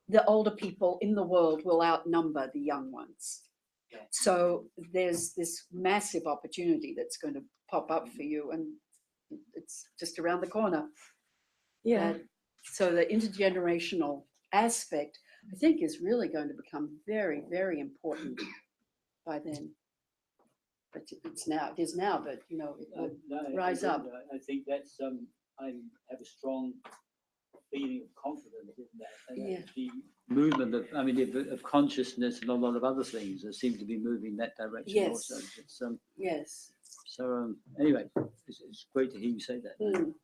the older people in the world will outnumber the young ones? So there's this massive opportunity that's going to pop up for you, and it's just around the corner. Yeah. So the intergenerational aspect, I think, is really going to become very, very important by then. But it is now, but it will rise up. I think that's I have a strong feeling of confidence in that. And Yeah. the movement of consciousness and a lot of other things that seem to be moving that direction. Yes. Also. It's, Yes. so anyway, it's great to hear you say that. Mm.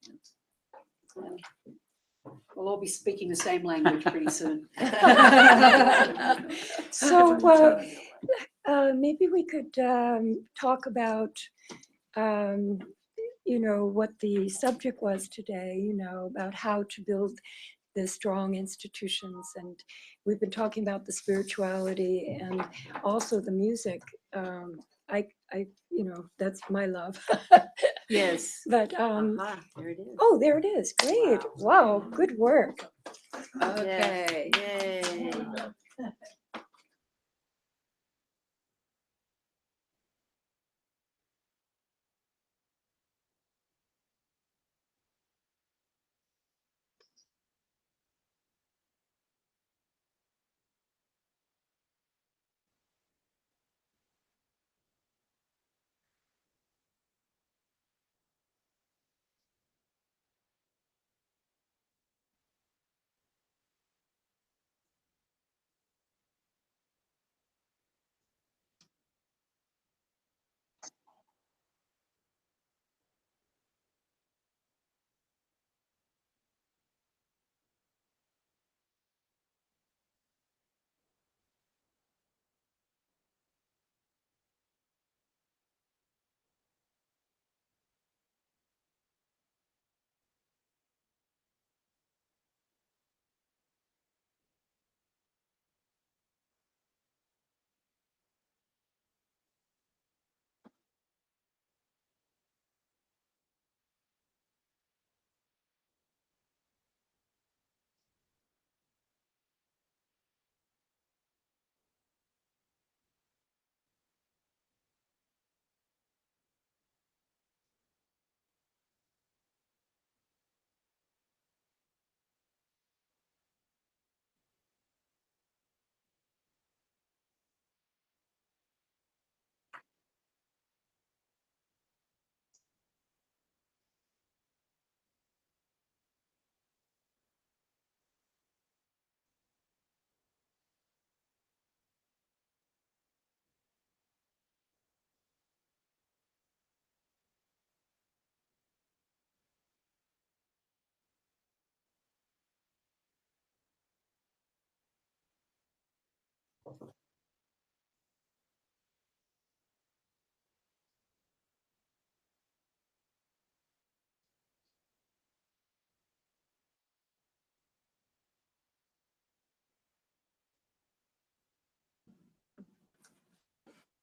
We'll all be speaking the same language pretty soon. So maybe we could talk about, what the subject was today, about how to build the strong institutions. And we've been talking about the spirituality and also the music. That's my love. Yes. But, Aha, there it is. oh, there it is. Great. Wow, good work. Okay. Yay.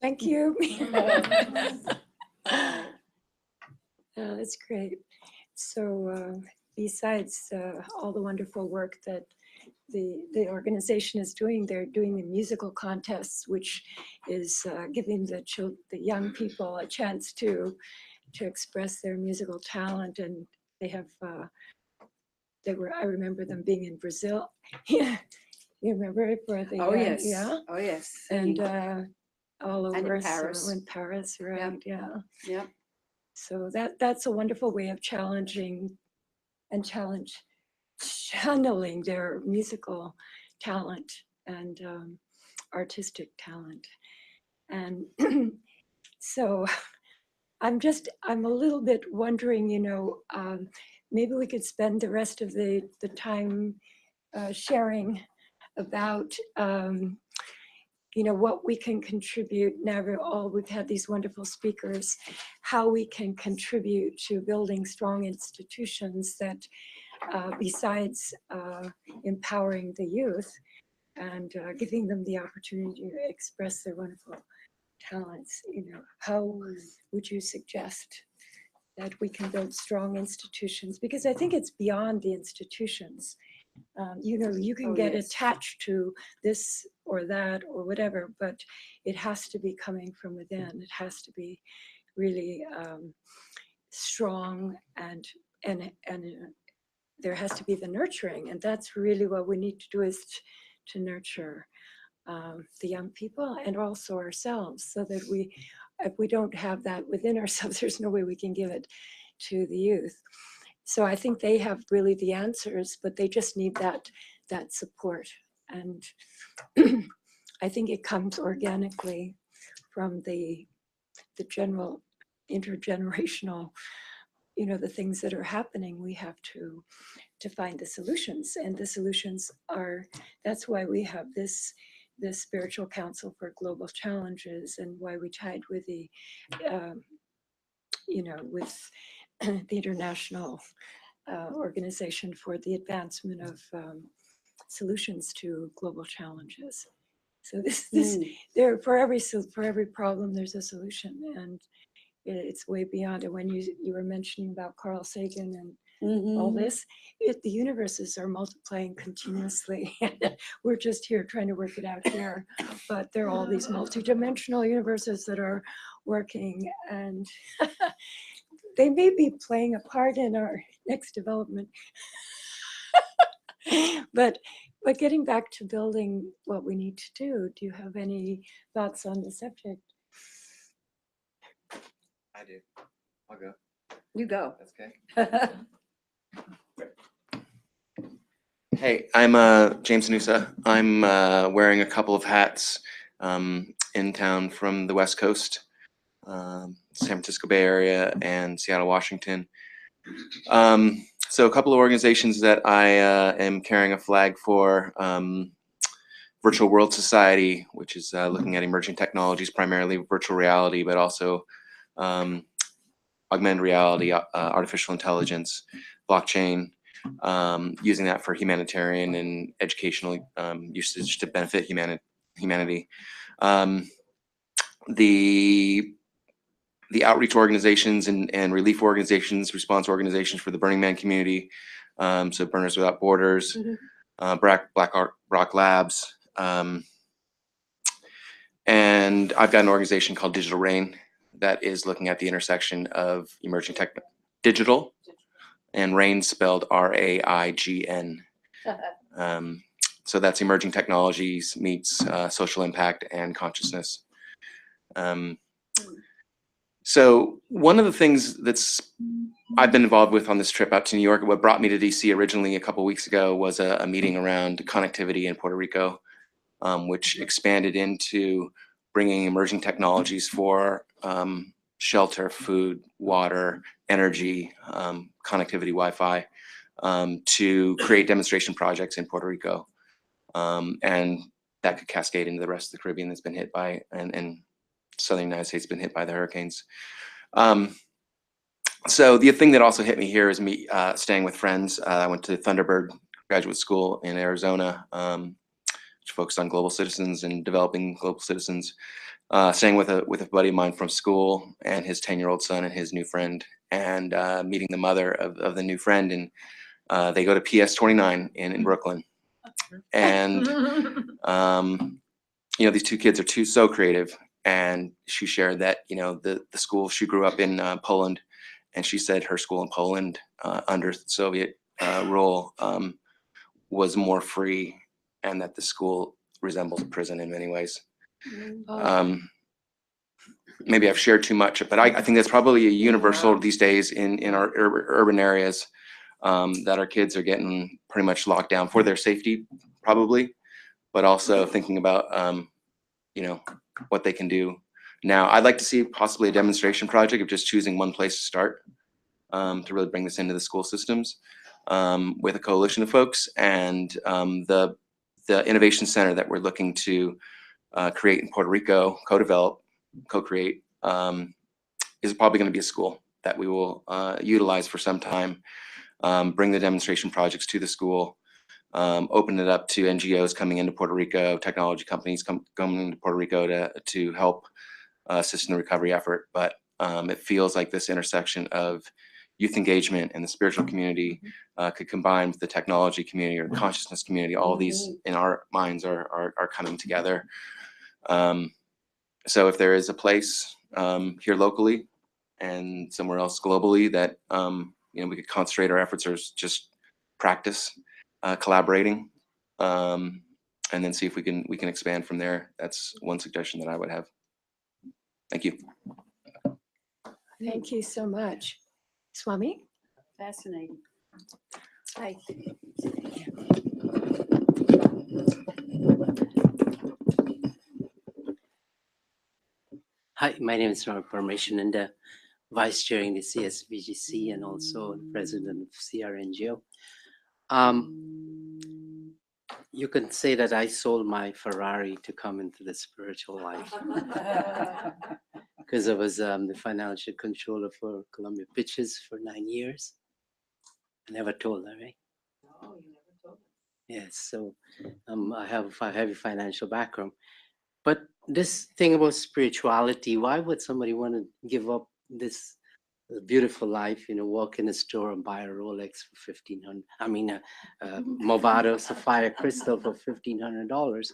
Thank you. That's great. So besides all the wonderful work that the organization is doing, they're doing the musical contests, which is giving the young people a chance to express their musical talent. And they have, I remember them being in Brazil. Yeah, you remember it for the, Oh, yes. yeah, Oh, yes. and Singing. all And in over Paris. So in Paris, right? Yeah. Yep. So that's a wonderful way of challenging and channeling their musical talent and artistic talent. And so I'm a little bit wondering, maybe we could spend the rest of the time sharing about what we can contribute. Now we've had these wonderful speakers, how we can contribute to building strong institutions that besides empowering the youth and giving them the opportunity to express their wonderful talents, how would you suggest that we can build strong institutions? Because I think it's beyond the institutions. You can Oh, get yes. attached to this or that or whatever, but it has to be coming from within. It has to be really strong, and there has to be the nurturing, and that's really what we need to do, is to nurture the young people and also ourselves, so that if we don't have that within ourselves, there's no way we can give it to the youth. So I think they have really the answers, but they just need that support. And I think it comes organically from the general intergenerational, the things that are happening. We have to to find the solutions. And the solutions are, that's why we have this Spiritual Council for Global Challenges, and why we tied with the, with the International Organization for the Advancement of Solutions to Global Challenges. So there, for every problem, there's a solution, and it's way beyond. And when you were mentioning about Carl Sagan and all this, the universes are multiplying continuously. We're just here trying to work it out here, but there are all these multidimensional universes that are working, and they may be playing a part in our next development. But getting back to building what we need to do you have any thoughts on the subject? I do. I'll go. You go. That's okay. Hey, I'm James Noosa. I'm wearing a couple of hats in town from the West Coast, San Francisco Bay Area and Seattle, Washington. So a couple of organizations that I am carrying a flag for. Virtual World Society, which is looking at emerging technologies, primarily virtual reality, but also augmented reality, artificial intelligence, blockchain, using that for humanitarian and educational usage to benefit humanity. The outreach organizations and relief organizations, response organizations for the Burning Man community, so Burners Without Borders, Black Rock Labs, and I've got an organization called Digital Rain that is looking at the intersection of emerging tech, digital, and rain spelled RAIGN. So that's emerging technologies meets social impact and consciousness. So one of the things I've been involved with on this trip out to New York, what brought me to DC originally a couple of weeks ago, was a meeting around connectivity in Puerto Rico, which expanded into bringing emerging technologies for shelter, food, water, energy, connectivity, Wi-Fi, to create demonstration projects in Puerto Rico. And that could cascade into the rest of the Caribbean that's been hit by, and Southern United States been hit by the hurricanes. So the thing that also hit me here is me staying with friends. I went to Thunderbird Graduate School in Arizona, which focused on global citizens and developing global citizens. Staying with a buddy of mine from school and his 10-year-old son and his new friend, and meeting the mother of the new friend, and they go to PS 29 in Brooklyn. And these two kids are so creative. And she shared that the school she grew up in, Poland, and she said her school in Poland under Soviet rule was more free, and that the school resembles a prison in many ways. Maybe I've shared too much, but I think that's probably a universal these days in our urban areas, that our kids are getting pretty much locked down for their safety, probably, but also thinking about what they can do now. I'd like to see possibly a demonstration project of just choosing one place to start, to really bring this into the school systems, with a coalition of folks, and the innovation center that we're looking to create in Puerto Rico, co-develop, co-create, is probably going to be a school that we will utilize for some time, bring the demonstration projects to the school, open it up to NGOs coming into Puerto Rico, technology companies coming into Puerto Rico to help assist in the recovery effort. But it feels like this intersection of youth engagement and the spiritual community could combine with the technology community or the consciousness community. All of these in our minds are coming together. So if there is a place here locally and somewhere else globally that we could concentrate our efforts or just practice collaborating, and then see if we can expand from there. That's one suggestion that I would have. Thank you. Thank you so much. Swami? Fascinating. Hi. Hi, my name is Ronald Parmeshananda, Vice Chairing the CSVGC and also the President of CRNGO. You can say that I sold my Ferrari to come into the spiritual life because I was the financial controller for Columbia Pictures for 9 years. I never told her, right? Oh, you never told us. Yes, so I have a heavy financial background. But this thing about spirituality, why would somebody want to give up this beautiful life, walk in a store and buy a Rolex for $1,500? I mean, a Movado Sapphire Crystal for $1,500,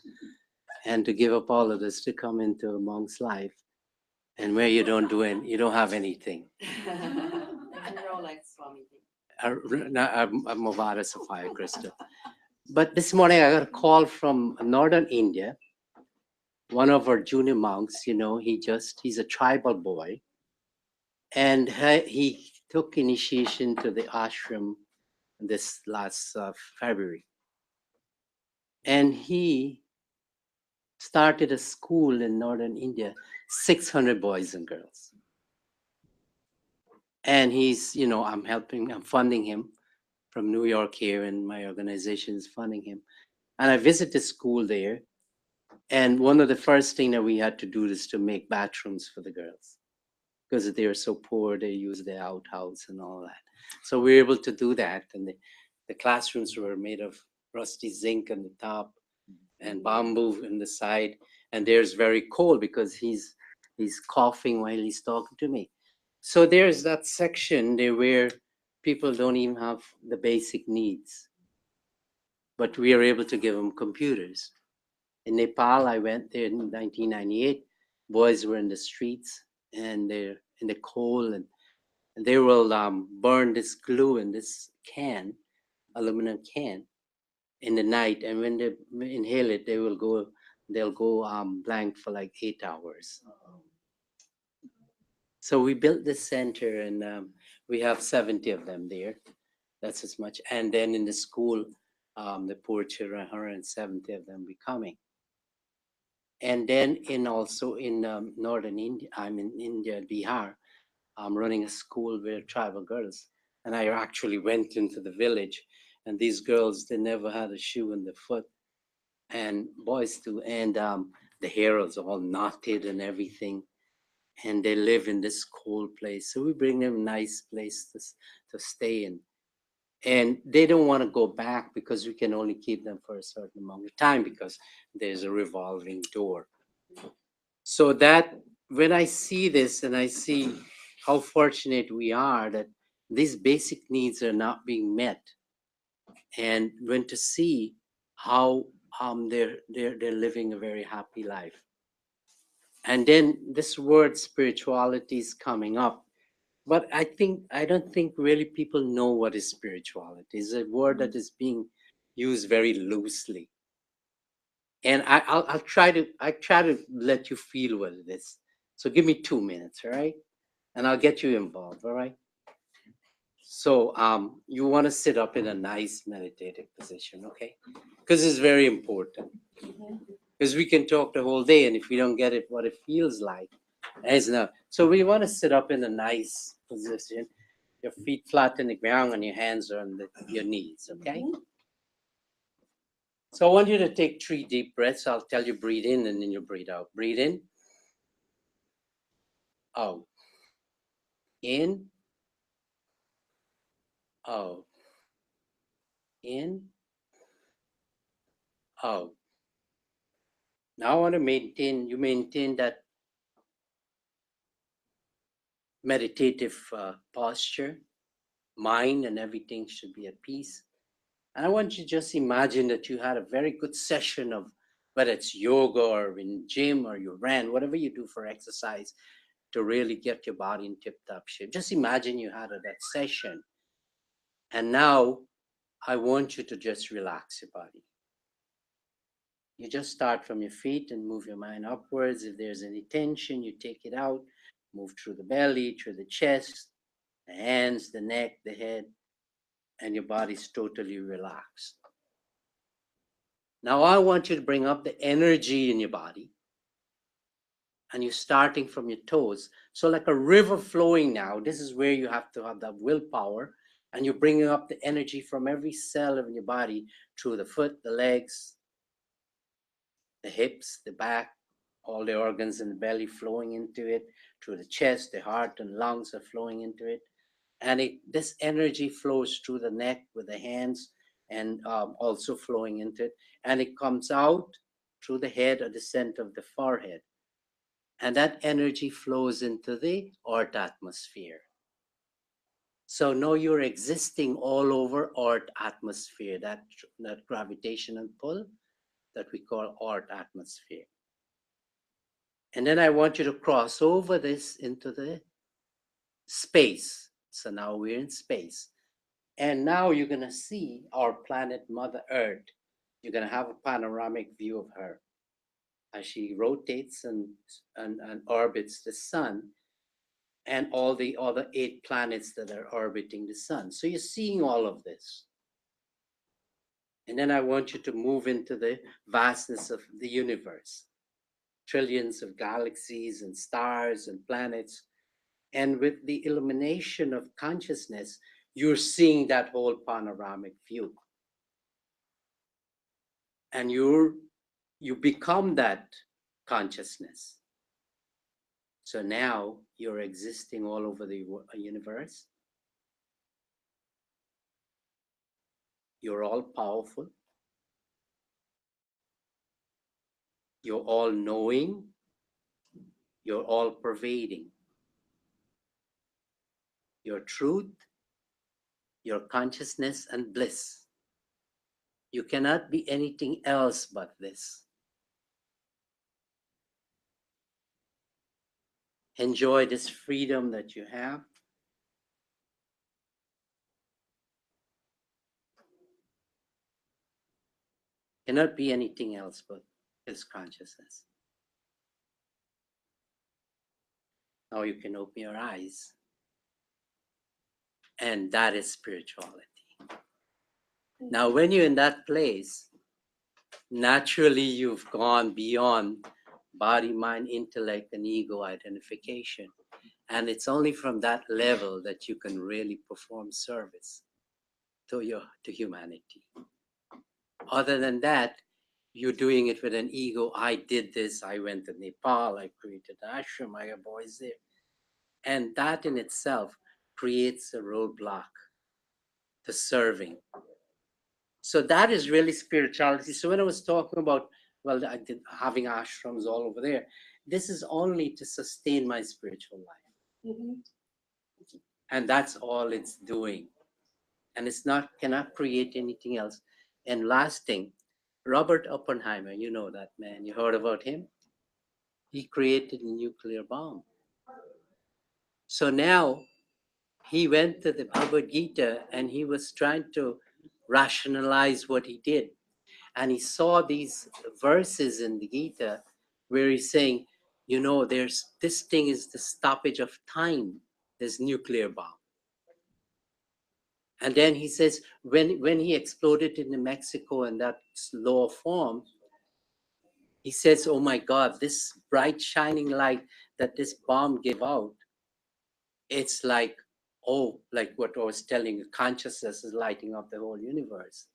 and to give up all of this to come into a monk's life, and where you don't have anything. Rolex, Swamiji. A Movado Sapphire Crystal. But this morning I got a call from northern India. One of our junior monks, he's a tribal boy, and he took initiation to the ashram this last February. And he started a school in northern India, 600 boys and girls. And he's, I'm funding him from New York here, and my organization is funding him. And I visited the school there. And one of the first things that we had to do is to make bathrooms for the girls, because they were so poor, they used the outhouse and all that. So we were able to do that. And the classrooms were made of rusty zinc on the top and bamboo on the side. And there's very cold because he's coughing while he's talking to me. So there's that section there where people don't even have the basic needs. But we are able to give them computers. In Nepal, I went there in 1998. Boys were in the streets and they're in the cold, and they will burn this glue in this can, aluminum can, in the night. And when they inhale it, they'll go blank for like 8 hours. So we built this center, and we have 70 of them there. That's as much. And then in the school, the poor children, 170 of them be coming. And then also in northern India, I'm in India, Bihar, I'm running a school with tribal girls. And I actually went into the village, and these girls, they never had a shoe in the foot, and boys too. And the hair is all knotted and everything. And they live in this cold place. So we bring them a nice place to stay in. And they don't want to go back because we can only keep them for a certain amount of time because there's a revolving door. So that when I see this and I see how fortunate we are that these basic needs are not being met, and when to see how they're living a very happy life. And then this word spirituality is coming up. But I don't think really people know what is spirituality. It's a word that is being used very loosely. And I'll try to let you feel what it is. So give me 2 minutes, all right? And I'll get you involved, all right? So you want to sit up in a nice meditative position, okay? Because it's very important. Because we can talk the whole day, and if we don't get it, what it feels like, it's not. So we want to sit up in a nice position, your feet flat in the ground and your hands are on your knees, okay? So I want you to take 3 deep breaths. I'll tell you breathe in and then you breathe out. Breathe in. Out. In. Out. In. Out. Now I want to maintain that meditative posture. Mind and everything should be at peace. And I want you to just imagine that you had a very good session of whether it's yoga or in gym or you ran, whatever you do for exercise to really get your body in tip-top shape. Just imagine you had that session. And now I want you to just relax your body. You just start from your feet and move your mind upwards. If there's any tension, you take it out, move through the belly, through the chest, the hands, the neck, the head, and your body's totally relaxed. Now I want you to bring up the energy in your body. And you're starting from your toes. So like a river flowing now, this is where you have to have that willpower And you're bringing up the energy from every cell of your body through the foot, the legs, the hips, the back, all the organs in the belly flowing into it, through the chest, the heart and lungs are flowing into it. And this energy flows through the neck with the hands and also flowing into it. And it comes out through the head or the center of the forehead. And that energy flows into the earth atmosphere. So now you're existing all over earth atmosphere, that gravitational pull that we call earth atmosphere. And then I want you to cross over this into the space. So now we're in space. And now you're going to see our planet Mother Earth. You're going to have a panoramic view of her as she rotates and orbits the sun and all the other 8 planets that are orbiting the sun. So you're seeing all of this. And then I want you to move into the vastness of the universe. Trillions of galaxies and stars and planets. And with the illumination of consciousness, you're seeing that whole panoramic view. And you become that consciousness. So now you're existing all over the universe. You're all powerful. You're all knowing. You're all pervading. Your truth, your consciousness and bliss. You cannot be anything else but this. Enjoy this freedom that you have. Cannot be anything else but this consciousness. Now you can open your eyes. And that is spirituality. Now, when you're in that place, naturally you've gone beyond body, mind, intellect, and ego identification. And it's only from that level that you can really perform service to humanity. Other than that, you're doing it with an ego. I did this. I went to Nepal. I created an ashram. I got boys there. And that in itself creates a roadblock to serving. So that is really spirituality. So when I was talking about, well, I did having ashrams all over there, this is only to sustain my spiritual life. Mm-hmm. And that's all it's doing. And it's not, cannot create anything else. And last thing, Robert Oppenheimer, you know that man, you heard about him? He created a nuclear bomb. So now he went to the Bhagavad Gita and he was trying to rationalize what he did. And he saw these verses in the Gita where he's saying, you know, there's this thing is the stoppage of time, this nuclear bomb. And then he says, when he exploded in Mexico in that lower form, he says, oh my God, this bright shining light that this bomb gave out, it's like, oh, like what I was telling you, consciousness is lighting up the whole universe.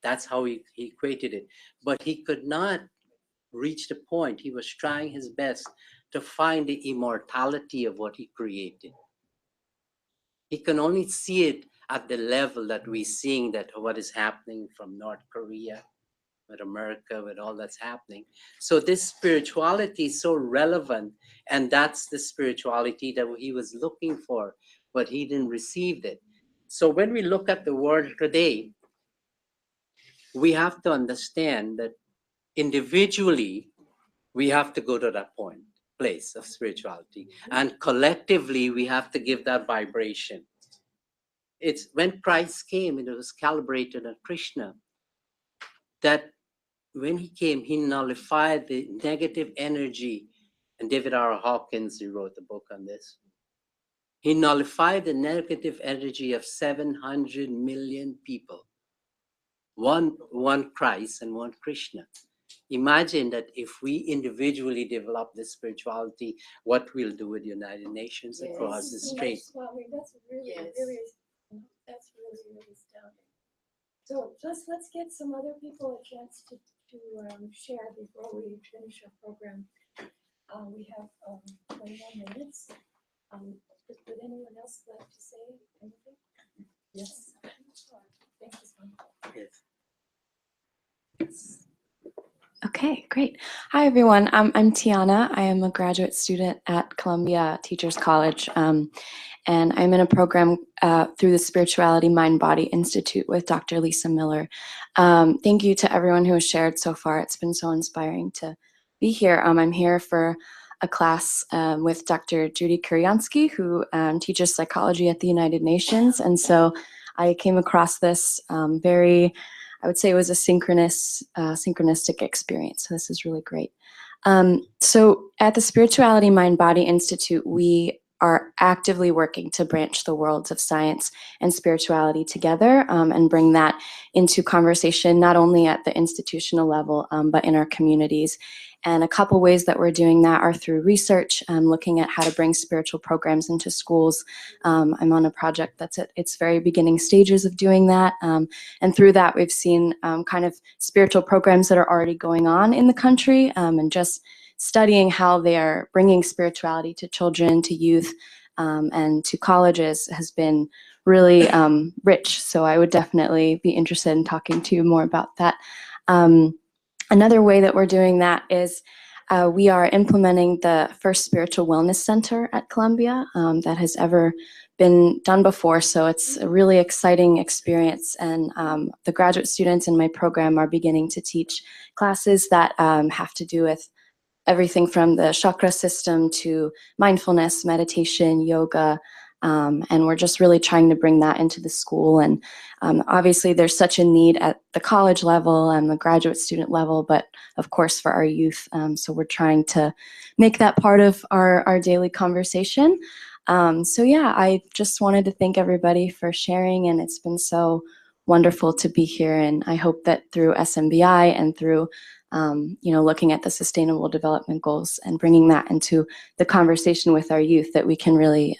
That's how he created it. But he could not reach the point. He was trying his best to find the immortality of what he created. He can only see it at the level that we're seeing that what is happening from North Korea, with America, with all that's happening. So this spirituality is so relevant, and that's the spirituality that he was looking for, but he didn't receive it. So when we look at the world today, we have to understand that individually, we have to go to that place of spirituality. And collectively, we have to give that vibration. It's when Christ came, it was calibrated on Krishna, that when he came, he nullified the negative energy. And David R. Hawkins, he wrote a book on this. He nullified the negative energy of 700 million people. One Christ and one Krishna. Imagine that if we individually develop this spirituality, what we'll do with the United Nations across the strait. That's really, really That's really, really astounding. So let's get some other people a chance to share before we finish our program. We have 20 more minutes. Would anyone else like to say anything? Yes. Thank you, Swami. Yes. Okay, great. Hi, everyone. I'm Tiana. I am a graduate student at Columbia Teachers College, and I'm in a program through the Spirituality Mind Body Institute with Dr. Lisa Miller. Thank you to everyone who has shared so far. It's been so inspiring to be here. I'm here for a class with Dr. Judy Kuryansky, who teaches psychology at the United Nations, and so I came across this I would say it was a synchronistic experience. So this is really great. So at the Spirituality Mind Body Institute, we are actively working to branch the worlds of science and spirituality together and bring that into conversation, not only at the institutional level, but in our communities. And a couple ways that we're doing that are through research, looking at how to bring spiritual programs into schools. I'm on a project that's at its very beginning stages of doing that. And through that, we've seen kind of spiritual programs that are already going on in the country and just studying how they are bringing spirituality to children, to youth, and to colleges has been really rich. So I would definitely be interested in talking to you more about that. Another way that we're doing that is we are implementing the first spiritual wellness center at Columbia that has ever been done before. So it's a really exciting experience. And the graduate students in my program are beginning to teach classes that have to do with everything from the chakra system to mindfulness, meditation, yoga, and we're just really trying to bring that into the school. And obviously there's such a need at the college level and the graduate student level, but of course for our youth. So we're trying to make that part of our daily conversation. So yeah, I just wanted to thank everybody for sharing, and it's been so wonderful to be here. And I hope that through SMBI and through looking at the Sustainable Development Goals and bringing that into the conversation with our youth, that we can really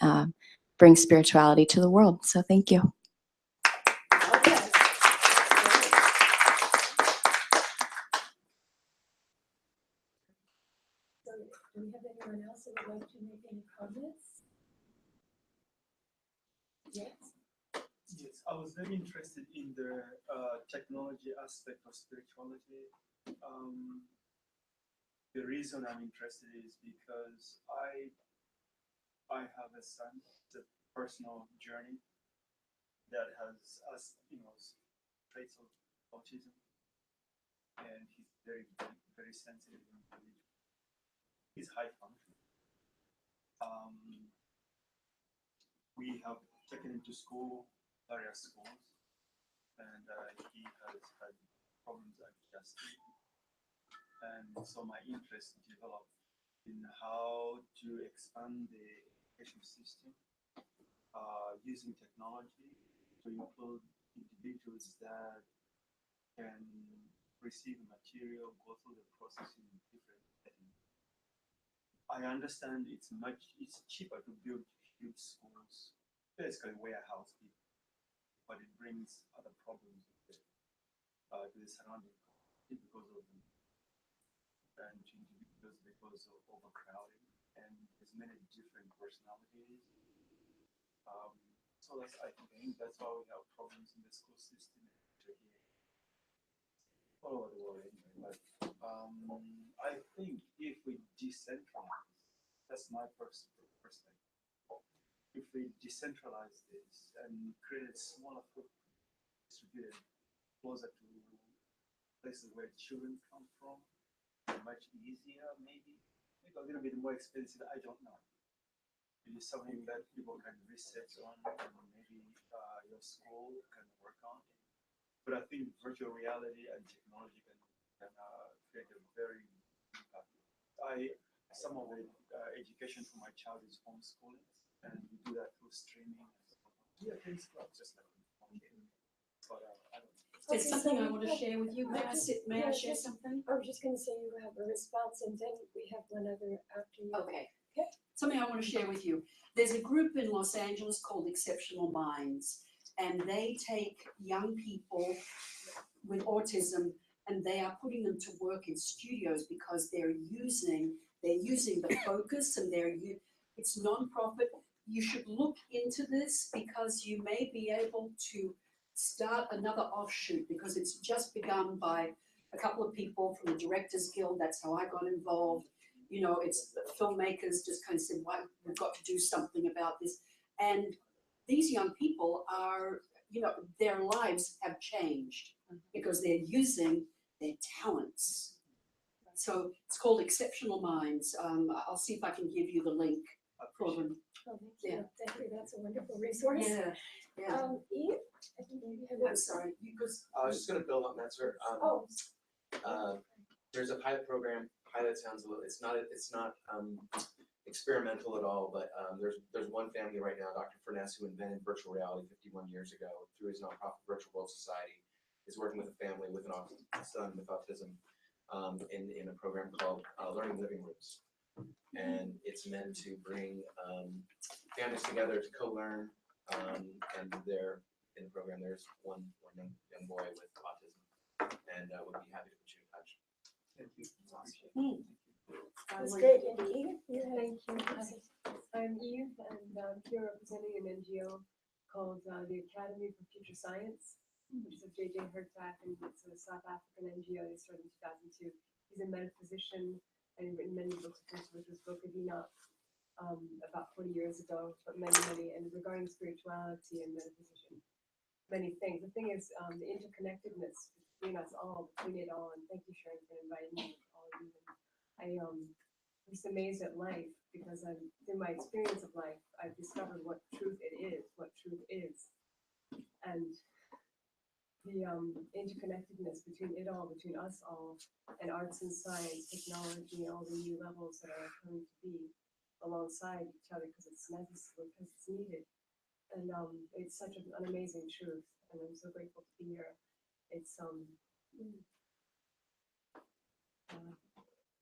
bring spirituality to the world. So thank you. So do we have anyone else that would like to make any comments? Yes. Yes, I was very interested in the technology aspect of spirituality. The reason I'm interested is because I have a son, it's a personal journey that has, traits of autism, and he's very, very sensitive and very, he's high functioning. We have taken him to school, various schools, and he has had problems adjusting. And so my interest developed in how to expand the education system using technology to include individuals that can receive material, go through the process in different settings. I understand it's cheaper to build huge schools, basically warehouse people, but it brings other problems to the surrounding community because of and to individuals because of overcrowding and there's many different personalities. So I think that's why we have problems in the school system all over the world anyway. But I think if we decentralize, that's my perspective. If we decentralize this and create a smaller footprint, distributed closer to places where children come from, much easier, maybe a little bit more expensive, I don't know. It is something that people can research on and maybe your school can work on. But I think virtual reality and technology can create a very impact. Some of the education for my child is homeschooling, and we do that through streaming. Yeah, things just like but I don't know. There's something I want to share with you. May I share something? I was just going to say you have a response, and then we have one other after you. Okay. Something I want to share with you. There's a group in Los Angeles called Exceptional Minds, and they take young people with autism and they are putting them to work in studios because they're using the focus and it's non-profit. You should look into this because you may be able to start another offshoot because it's just begun by a couple of people from the Directors Guild. That's how I got involved. You know, it's filmmakers just kind of said, "Why we've got to do something about this." And these young people are, you know, their lives have changed because they're using their talents. So it's called Exceptional Minds. I'll see if I can give you the link for them. Oh, thank you. Thank you. That's a wonderful resource. Yeah. Eve, I think you have I'm sorry. Because I was just going to build on that, sir. There's a pilot program. Pilot sounds a little. It's not experimental at all. But there's one family right now, Dr. Furness, who invented virtual reality 51 years ago through his nonprofit Virtual World Society, is working with a family with an son with autism in a program called Learning Living Rooms, and it's meant to bring families together to co-learn. And there in the program, there's one young boy with autism, and would be happy to put you in touch. Thank you. That's great. And Eve, Thank you. I'm Eve, and I'm here representing an NGO called the Academy for Future Science, which is a J.J. Hertak, and it's a South African NGO. They started in 2002. He's a metaphysician and written many books, which was Book of Enoch about 40 years ago, but many, and regarding spirituality and metaphysics, many things. The thing is the interconnectedness between us all, between it all, and thank you, Sharon, for inviting me, all of you. I'm just amazed at life because through my experience of life, I've discovered what truth is, and the interconnectedness between it all, between us all, and arts and science, technology, all the new levels that are coming to be alongside each other because it's necessary, because it's needed. And it's such an amazing truth, and I'm so grateful to be here. It's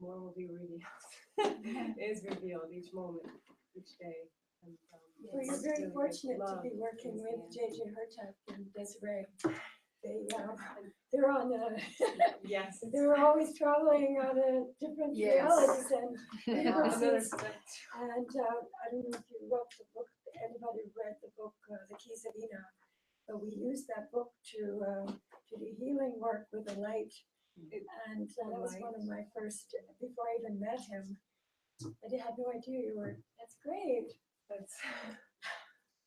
more will be revealed. It is revealed each moment, each day. And, well, you're very fortunate to be working with J.J. Hertak and Desiree. They're on yes, they're always traveling on a different realities and universes. And I don't know if you wrote the book, anybody read the book, The Keys of Enoch. But we used that book to do healing work with the light. And that was one of my first, before I even met him. I had no idea you were, that's great.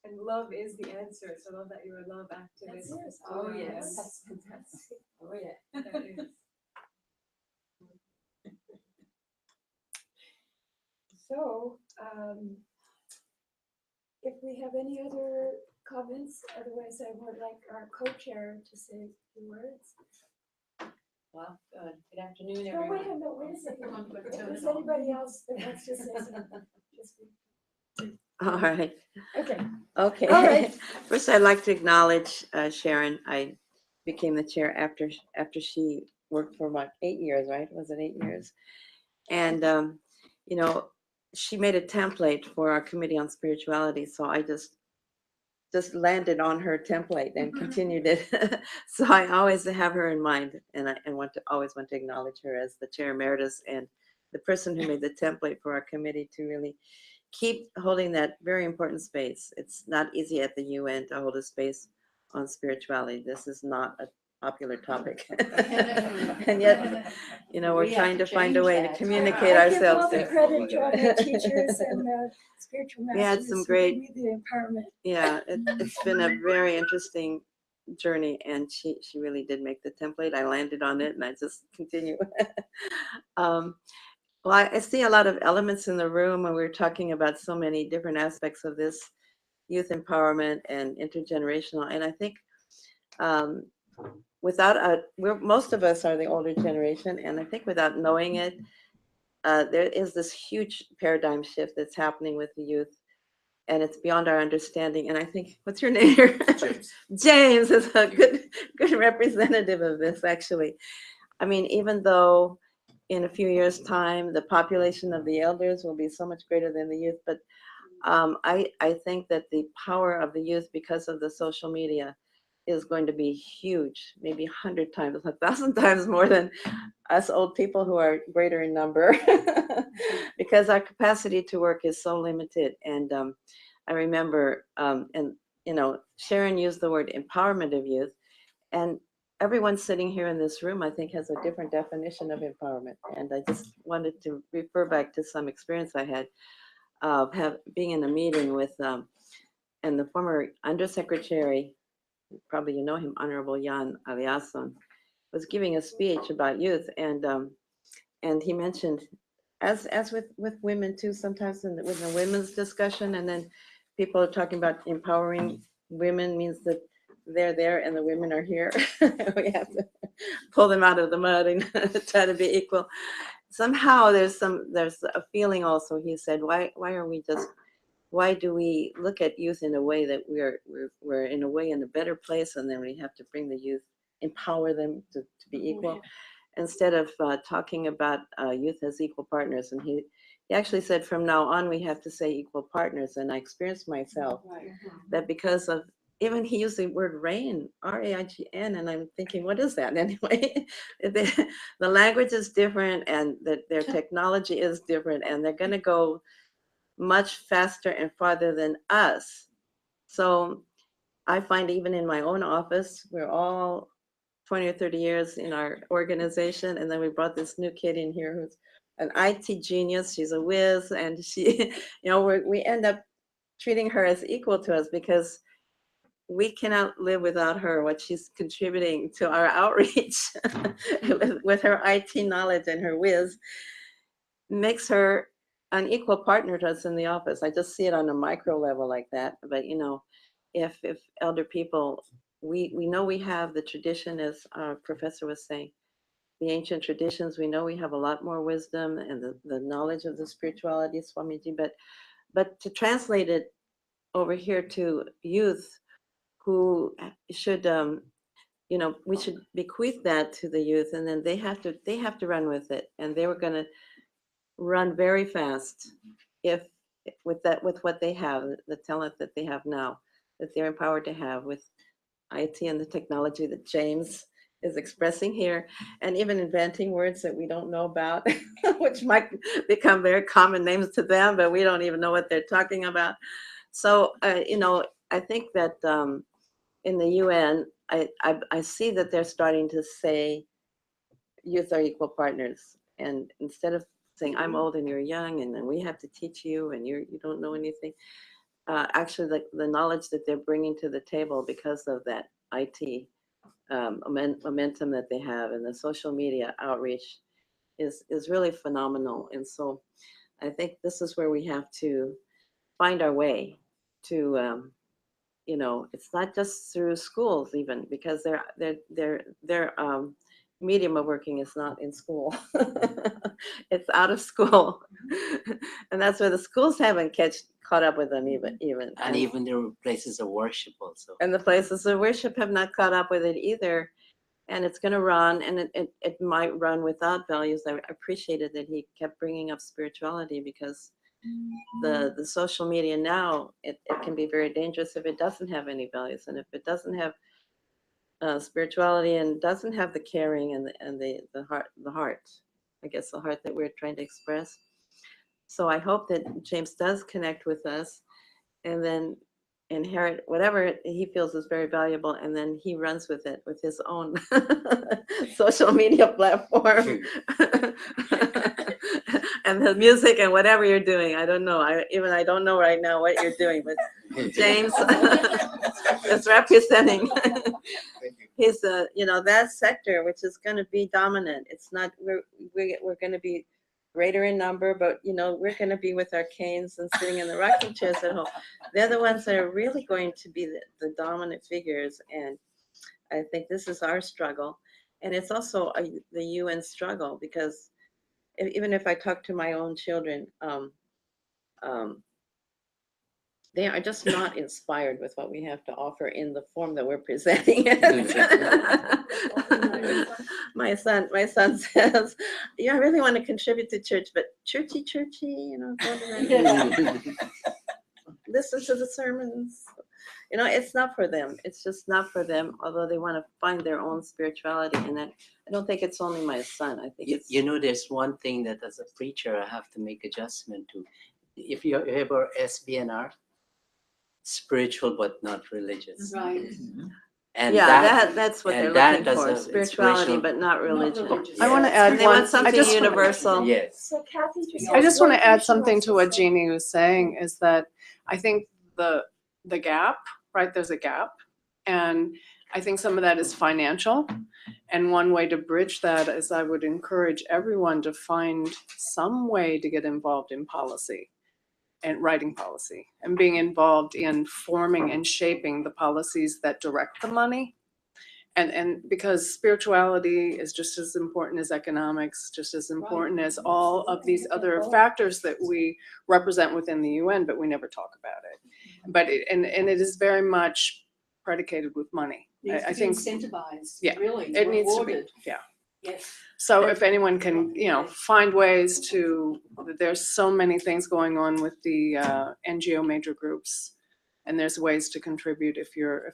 And love is the answer. So I love that you're a love activist. Oh, yes. That's fantastic. Oh, yeah. That is. So, if we have any other comments, otherwise I would like our co-chair to say a few words. Well, good afternoon, No, everyone. wait a second. If there's anybody else that wants to say something, just All right. okay. Okay. All right. First, I'd like to acknowledge Sharon. I became the chair after she worked for about 8 years, right? Was it 8 years? And you know, she made a template for our committee on spirituality. So I just landed on her template and continued it. So I always have her in mind, and I always want to acknowledge her as the chair emeritus and the person who made the template for our committee to really keep holding that very important space. It's not easy at the UN to hold a space on spirituality. This is not a popular topic. And yet, you know, we're trying to find a way to communicate ourselves. I give all the credit to our teachers and spiritual masters. We had some who great, gave me the empowerment. yeah, it's been a very interesting journey, and she really did make the template. I landed on it, and I just continue. Well, I see a lot of elements in the room, and we're talking about so many different aspects of this youth empowerment and intergenerational. And I think most of us are the older generation, and I think without knowing it, there is this huge paradigm shift that's happening with the youth, and it's beyond our understanding. And I think, what's your name here? James. James is a good representative of this, actually. I mean, even though in a few years' time, the population of the elders will be so much greater than the youth, but I think that the power of the youth because of the social media is going to be huge, maybe 100 times, 1,000 times more than us old people who are greater in number, because our capacity to work is so limited. And I remember, and Sharon used the word empowerment of youth, and everyone sitting here in this room, I think, has a different definition of empowerment. And I just wanted to refer back to some experience I had of being in a meeting with, and the former undersecretary, probably you know him, Honorable Jan Aliasson, was giving a speech about youth, and he mentioned, as with women too, sometimes with the women's discussion, and then people are talking about empowering women means that they're there and the women are here. We have to pull them out of the mud and try to be equal. Somehow there's a feeling also, he said, why do we look at youth in a way that we're in a way in a better place, and then we have to bring the youth, empower them to be equal, instead of talking about youth as equal partners. And he actually said, from now on, we have to say equal partners. And I experienced myself that because of, even he used the word RAIN, RAIGN, and I'm thinking, what is that anyway? The language is different, and their technology is different, and they're going to go much faster and farther than us. So I find even in my own office, we're all 20 or 30 years in our organization, and then we brought this new kid in here who's an IT genius. She's a whiz, and she, we end up treating her as equal to us because we cannot live without her, what she's contributing to our outreach with her IT knowledge and her whiz makes her an equal partner to us in the office. I just see it on a micro level like that. But if elder people, we know we have the tradition, as our professor was saying, the ancient traditions. We know we have a lot more wisdom and the knowledge of the spirituality, Swamiji. But to translate it over here to youth, who should we should bequeath that to the youth, and then they have to run with it, and they were going to run very fast with what they have, the talent that they have now, that they're empowered to have with IT and the technology that James is expressing here, and even inventing words that we don't know about, which might become very common names to them, but we don't even know what they're talking about. So I think that in the UN, I see that they're starting to say youth are equal partners, and instead of saying I'm old and you're young and then we have to teach you and you don't know anything, actually the knowledge that they're bringing to the table because of that IT momentum that they have and the social media outreach is really phenomenal. And so I think this is where we have to find our way to it's not just through schools, even, because their medium of working is not in school. It's out of school. And that's where the schools haven't caught up with them even. And even their places of worship also. And the places of worship have not caught up with it either. And it's going to run, and it might run without values. I appreciated that he kept bringing up spirituality, because the social media now, it can be very dangerous if it doesn't have any values, and if it doesn't have spirituality and doesn't have the caring and the heart, I guess the heart that we're trying to express. So I hope that James does connect with us and then inherit whatever he feels is very valuable, and then he runs with it with his own social media platform and the music and whatever you're doing. I don't know. I don't know right now what you're doing, but James is representing his that sector, which is going to be dominant. It's not we're going to be greater in number, but we're going to be with our canes and sitting in the rocking chairs at home. They're the ones that are really going to be the dominant figures, and I think this is our struggle, and it's also the UN struggle, because even if I talk to my own children, they are just not inspired with what we have to offer in the form that we're presenting it. My son says, "Yeah, I really want to contribute to church, but churchy, listen to the sermons. You know, it's not for them. It's just not for them, although they want to find their own spirituality. And I don't think it's only my son. I think it's. You know, there's one thing that as a preacher I have to make adjustment to. If you ever SBNR, spiritual but not religious. Right. And Yeah, that's what they're that looking for, as a spirituality, inspirational- but not religion. religious. I want to Yes. add And they one. want something universal. Yes. So Kathy just. I has just want one to add thing she something wants to what say. Jeannie was saying is that I think the gap, right? There's a gap, and I think some of that is financial. And one way to bridge that is I would encourage everyone to find some way to get involved in policy and writing policy and being involved in forming and shaping the policies that direct the money. And because spirituality is just as important as economics, just as important as all of these other factors that we represent within the UN, but we never talk about it. But it is very much predicated with money. I think Incentivized, yeah, really. it needs to be, rewarded. yeah. Yes. So if anyone can, find ways to, there's so many things going on with the NGO major groups. And there's ways to contribute if you're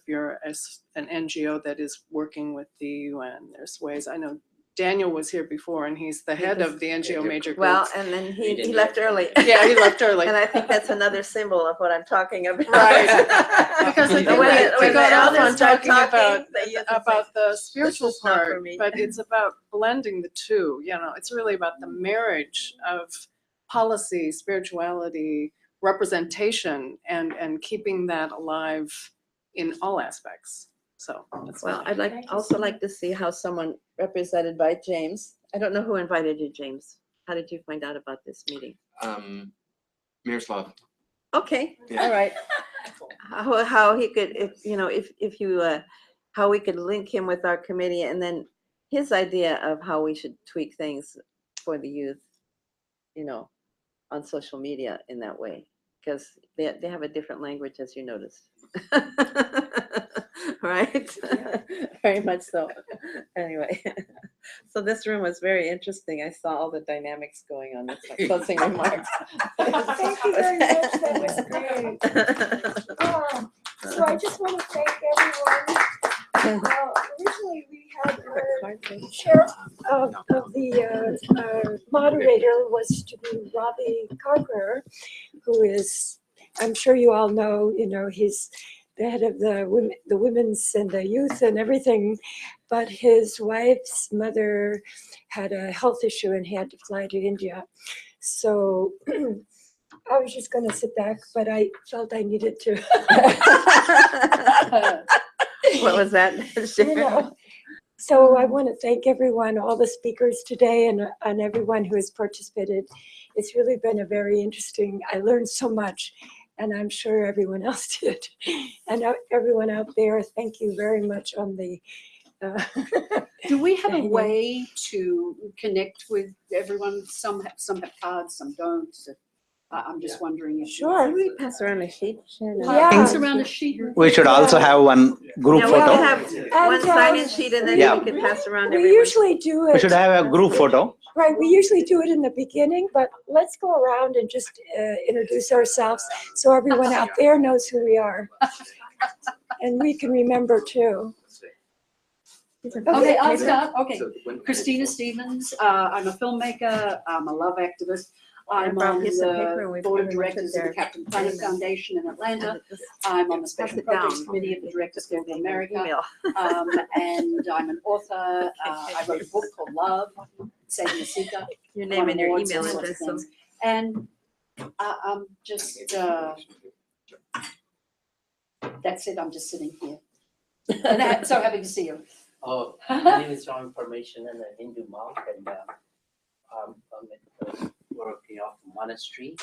an NGO that is working with the UN. There's ways. I know Daniel was here before, and he's the head of the NGO major groups. Well, and then he left early. Yeah, he left early. And I think that's another symbol of what I'm talking about. Right. Because I think we got off on talking about the spiritual part, but it's about blending the two. It's really about the marriage of policy, spirituality, representation, and keeping that alive in all aspects. So that's Well, I'd also like to see how someone represented by James. I don't know who invited you, James. How did you find out about this meeting? Miroslav. Okay, Yeah. all right. How he could, how we could link him with our committee, and then his idea of how we should tweak things for the youth, on social media in that way, because they have a different language, as you noticed. Right? Very much so. Anyway, so this room was very interesting. I saw all the dynamics going on. That's my closing remarks. Thank you very much. That was great. So I just want to thank everyone. Originally, we had our chair of the moderator was to be Robbie Carper, who is, I'm sure you all know, he's the head of the women's and the youth and everything, but his wife's mother had a health issue and he had to fly to India. So I was just going to sit back, but I felt I needed to. What was that? So I want to thank everyone, all the speakers today, and everyone who has participated. It's really been a very interesting, I learned so much, and I'm sure everyone else did. And everyone out there, thank you very much on the. Do we have a way to connect with everyone? Some have cards, some don't. I'm just wondering if. Sure. Can we pass around a sheet? Yeah. Pass around a sheet. We should also have one group Yeah, we photo. can have one sign-in sheet, and then Yeah. we can pass around We everyone. usually do it. We should have a group photo. Right, we usually do it in the beginning, but let's go around and just introduce ourselves so everyone out there knows who we are. And we can remember too. Okay, I'll start. Okay, Christina Stevens. I'm a filmmaker. I'm a love activist. I'm on the board of directors of the Captain Planet Foundation in Atlanta. I'm on the Special Projects Committee of the Directors Guild of America. And I'm an author. I wrote a book called Love, Saving the Seeker. Your name and your Awards, email all sorts of address. things. And I'm just, that's it, I'm just sitting here. And I'm so happy to see you. Oh, my name is John Information and a Hindu monk, and I'm at the working off the monastery.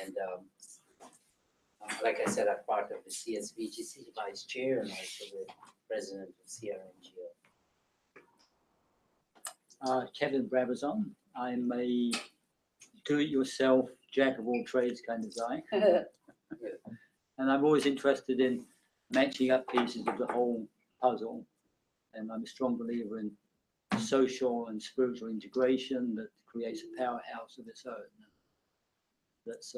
And like I said, I'm part of the CSVGC vice chair and also the president of CRNGO. Kevin Brabazon. I'm a do-it-yourself, jack of all trades kind of guy. And I'm always interested in matching up pieces of the whole puzzle. And I'm a strong believer in social and spiritual integration that creates a powerhouse of its own. That's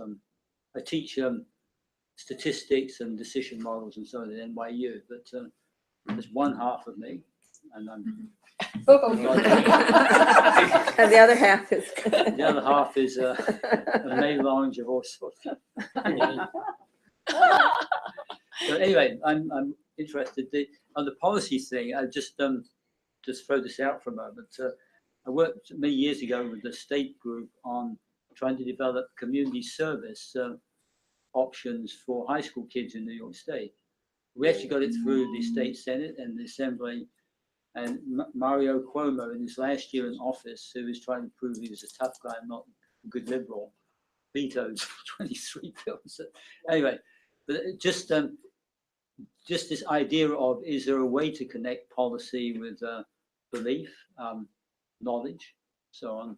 I teach statistics and decision models and so on at NYU. But there's one half of me, and I'm. And the other half is. The other half is a melange of all sorts. So anyway, I'm interested on the policy thing. I just throw this out for a moment. I worked many years ago with the state group on trying to develop community service options for high school kids in New York State. We actually got it through the state senate and the assembly. And Mario Cuomo, in his last year in office, who was trying to prove he was a tough guy and not a good liberal, vetoed 23 bills. So anyway, but just this idea of, is there a way to connect policy with belief, knowledge, so on.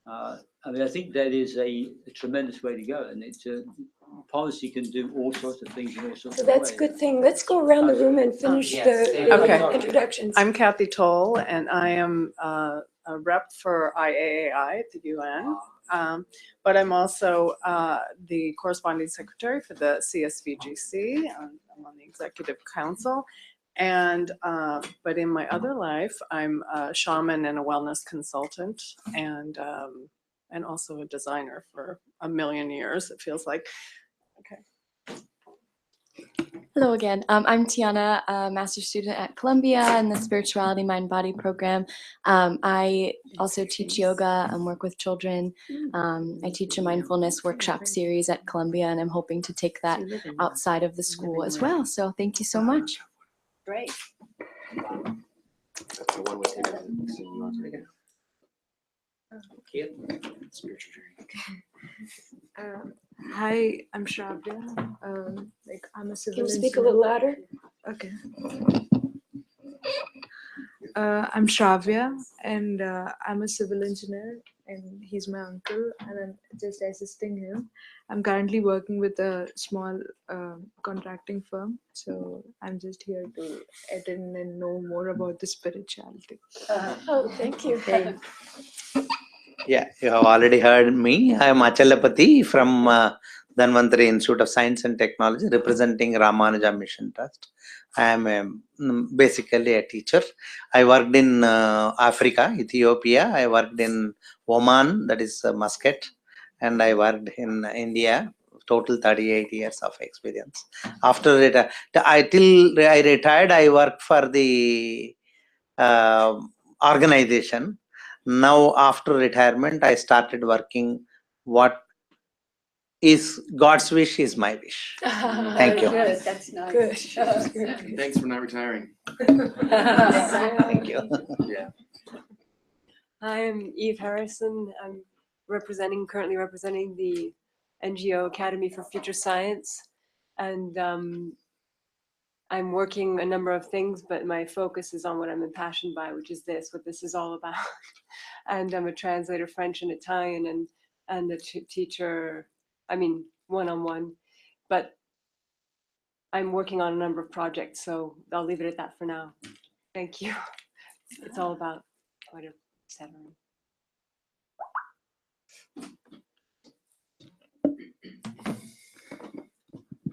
I mean, I think that is a tremendous way to go, and policy can do all sorts of things in all sorts So of that's ways. a good thing. Let's go around the room and finish the Okay. introductions. I'm Kathy Toll, and I am a rep for IAAI at the UN. But I'm also the corresponding secretary for the CSVGC. I'm on the executive council. And but in my other life, I'm a shaman and a wellness consultant, and also a designer for a million years, it feels like. Okay. Hello again. I'm Tiana, a master's student at Columbia in the Spirituality Mind Body program. I also teach yoga and work with children. I teach a mindfulness workshop series at Columbia, and I'm hoping to take that outside of the school as well. So thank you so much. Great. That's the one with him and Christina, you want to take it? Spiritual journey. Hi, I'm Shravya. I'm a civil Can you speak a engineer. little louder? Okay. I'm Shravya, and I'm a civil engineer, and he's my uncle, and I'm just assisting him. I'm currently working with a small contracting firm, so I'm just here to attend and know more about the spirituality. Oh, thank you. Yeah, you have already heard me. I am Achalapati from Dhanvantari Institute of Science and Technology, representing Ramanuja Mission Trust. I am basically a teacher. I worked in Africa, Ethiopia. I worked in Oman, that is Muscat, and I worked in India. Total 38 years of experience. After it, till I retired, I worked for the organization. Now, after retirement, I started working. What is God's wish is my wish. Thank you. Good. That's nice. Good. Thanks for not retiring. Thank you. Yeah. Hi, I'm Eve Harrison. I'm currently representing the NGO Academy for Future Science, and I'm working a number of things, but my focus is on what I'm impassioned by, which is what this is all about. And I'm a translator, French and Italian, and a teacher, one-on-one, but I'm working on a number of projects, so I'll leave it at that for now. Thank you. It's all about what it said.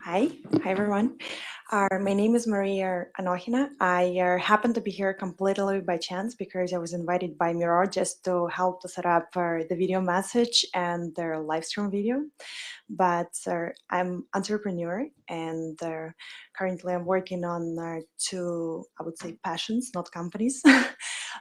Hi everyone. My name is Maria Anohina. I happen to be here completely by chance because I was invited by Miro just to help to set up the video message and their live stream video. But I'm entrepreneur, and currently I'm working on two, I would say, passions, not companies.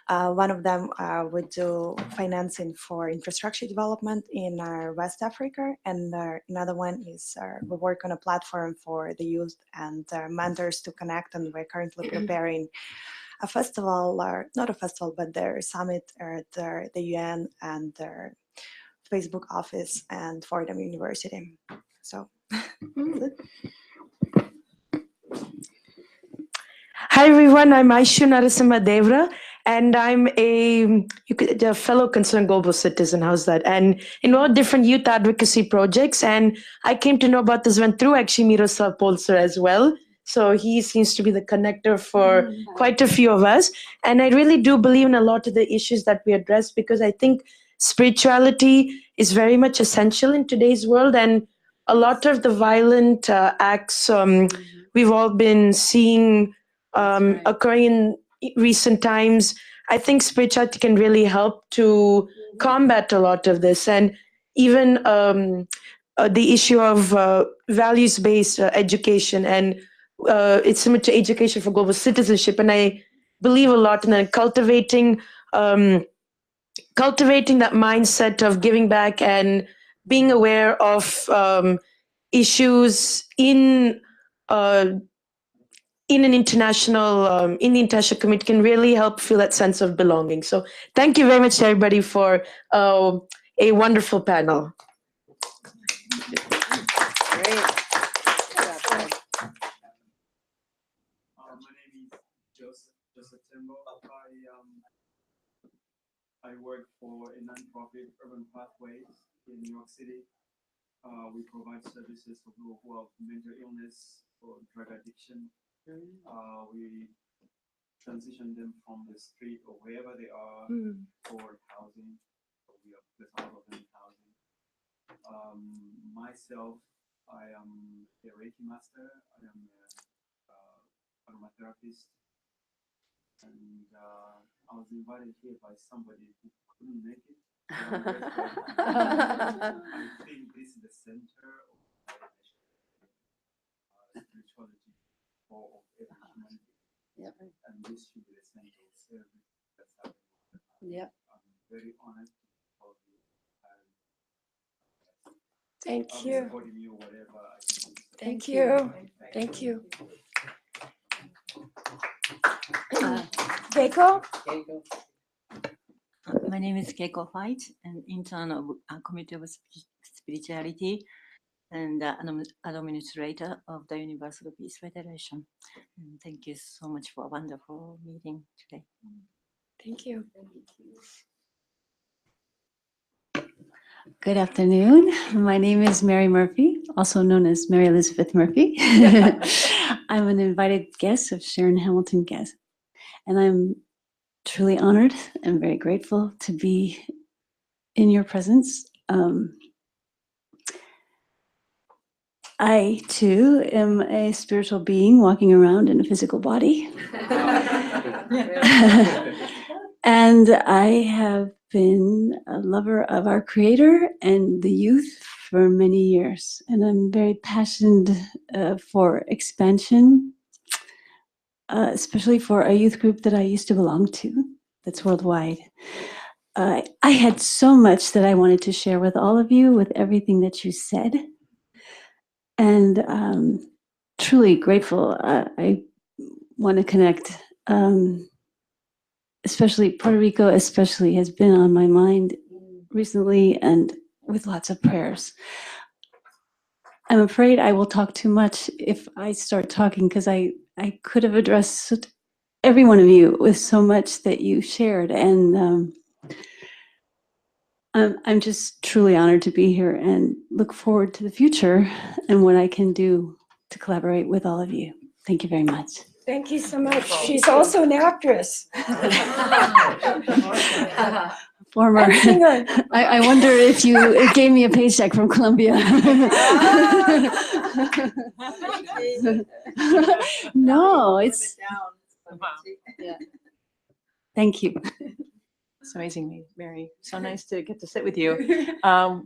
One of them would do financing for infrastructure development in West Africa, and another one is we work on a platform for the youth and mentors to connect, and we're currently preparing a festival, or not a festival, but their summit at the UN and their Facebook office and Fordham University. So that's it. Hi everyone, I'm Aishu Narasimha-Devra, and I'm a fellow concerned global citizen. How's that? And involved different youth advocacy projects. And I came to know about this one through actually Miroslav Polcer as well. So he seems to be the connector for quite a few of us. And I really do believe in a lot of the issues that we address, because I think spirituality is very much essential in today's world. And a lot of the violent acts we've all been seeing occurring in recent times, I think spirituality can really help to combat a lot of this. And even the issue of values-based education, and it's similar to education for global citizenship. And I believe a lot in cultivating that mindset of giving back and being aware of issues in an international in the international community can really help feel that sense of belonging. So thank you very much to everybody for a wonderful panel. My name is Joseph Tembo. I work for a nonprofit, Urban Pathways, in New York City. We provide services for people who have mental illness or drug addiction. We transition them from the street or wherever they are for housing. So we have placed all of them in housing. Myself, I am a Reiki master. I am a aromatherapist. And I was invited here by somebody who couldn't make it. I think this is the center of spirituality for every humanity. Yep. And this should be the center of service that's happening. Yep. I'm very honored to be called you. Thank you. Supporting you, whatever I can do. Thank you. Thank you. Keiko? My name is Keiko White, an intern of Committee of Spirituality and administrator of the Universal Peace Federation. And thank you so much for a wonderful meeting today. Thank you. Good afternoon. My name is Mary Murphy, also known as Mary Elizabeth Murphy. I'm an invited guest of Sharon Hamilton Guest, and I'm truly honored and very grateful to be in your presence. I too am a spiritual being walking around in a physical body. And I have been a lover of our Creator and the youth for many years. And I'm very passionate for expansion, especially for a youth group that I used to belong to, that's worldwide. I had so much that I wanted to share with all of you, with everything that you said. And truly grateful. I want to connect. Especially Puerto Rico, especially has been on my mind recently, and with lots of prayers. I'm afraid I will talk too much if I start talking, because I could have addressed every one of you with so much that you shared, and I'm just truly honored to be here and look forward to the future and what I can do to collaborate with all of you. Thank you very much. Thank you so much. She's also an actress. Former. And singer. I wonder if you gave me a paycheck from Columbia. No, it's. Yeah. Thank you. It's amazing, Mary. So nice to get to sit with you.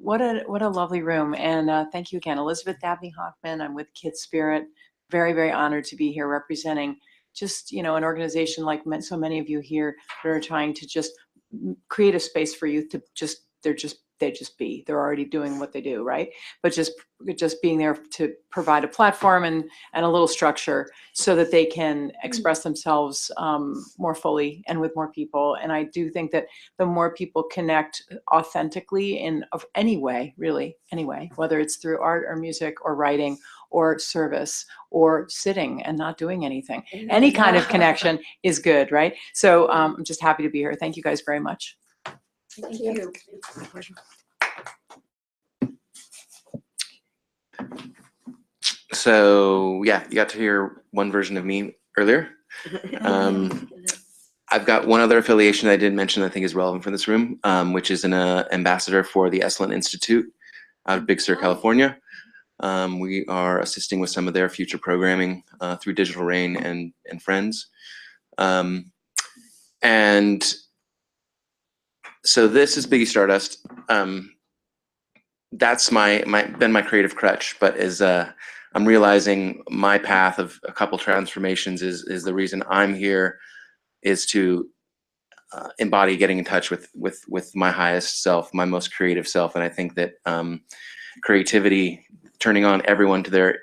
What a lovely room. And thank you again, Elizabeth Dabney Hoffman. I'm with Kids Spirit. Very, very honored to be here representing just, an organization like so many of you here that are trying to just create a space for youth to they just be. They're already doing what they do, right? But just being there to provide a platform and a little structure so that they can express themselves more fully and with more people. And I do think that the more people connect authentically in any way, really, anyway, whether it's through art or music or writing or service or sitting and not doing anything, any kind of connection is good, right? So I'm just happy to be here. Thank you guys very much. Thank you. So yeah, you got to hear one version of me earlier. I've got one other affiliation I didn't mention that I think is relevant for this room, which is an ambassador for the Esalen Institute out of Big Sur, California. We are assisting with some of their future programming through Digital Rain and Friends. And so this is Biggie Stardust. That's been my creative crutch, but as I'm realizing my path of a couple transformations is the reason I'm here, is to embody getting in touch with my highest self, my most creative self. And I think that creativity, turning on everyone to their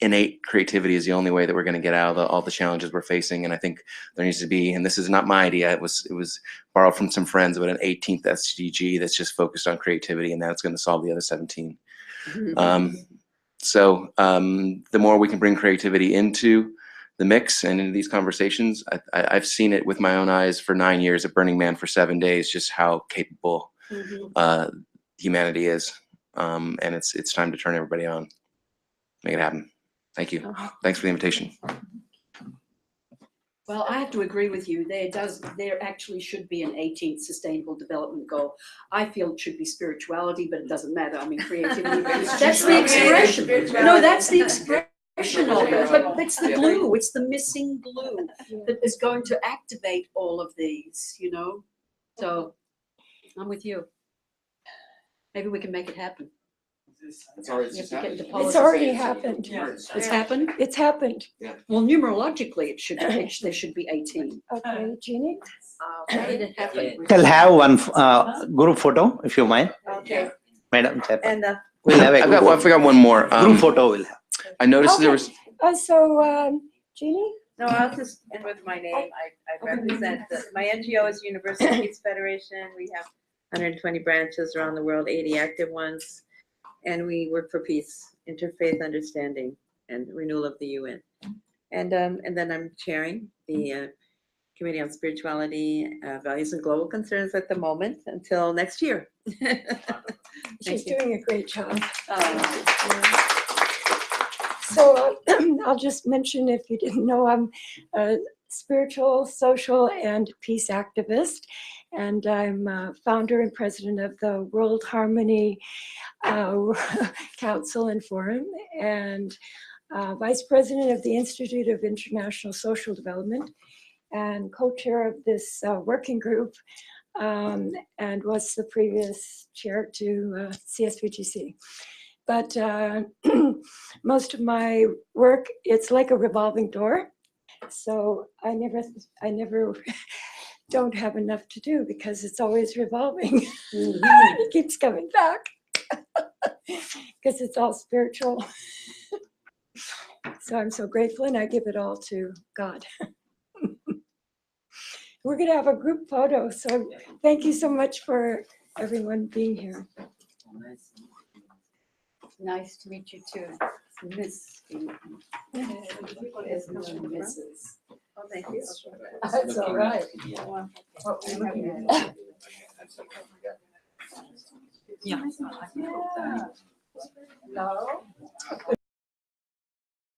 innate creativity, is the only way that we're going to get out of all the challenges we're facing. And I think there needs to be, and this is not my idea, it was borrowed from some friends, but an 18th SDG that's just focused on creativity, and that's going to solve the other 17. So the more we can bring creativity into the mix and into these conversations, I've seen it with my own eyes for 9 years at Burning Man for 7 days, just how capable humanity is. And it's time to turn everybody on, make it happen. Thank you. Thanks for the invitation. Well, I have to agree with you. There actually should be an 18th Sustainable Development Goal. I feel it should be spirituality, but it doesn't matter. I mean, creativity. That's the expression. No, that's the expression of it. But it's the glue. It's the missing glue that is going to activate all of these, you know? So I'm with you. Maybe we can make it happen. It's already It's already happened. It's happened? It's happened. Yeah. Well, numerologically, there should be 18. Okay, Jeannie? How did it happen? We'll have one group photo, if you mind. Okay. Madam Chair. And We'll have a I forgot one more. group photo we'll have. I noticed there was. Jeannie? No, I'll just end with my name. I represent, my NGO is Universal Peace Federation. We have 120 branches around the world, 80 active ones. And we work for peace, interfaith understanding, and renewal of the UN. And then I'm chairing the Committee on Spirituality, Values and Global Concerns at the moment until next year. She's doing a great job. So I'll just mention, if you didn't know, I'm a spiritual, social, and peace activist. And I'm founder and president of the World Harmony Council and Forum, and vice president of the Institute of International Social Development, and co-chair of this working group, and was the previous chair to CSVGC. But most of my work, it's like a revolving door. So I never don't have enough to do because it's always revolving. It keeps coming back because it's all spiritual. So I'm so grateful, and I give it all to God. We're going to have a group photo, so thank you so much for everyone being here. Nice to meet you too. Miss. There's no misses. Oh, thank you. That's all right. Yeah. No.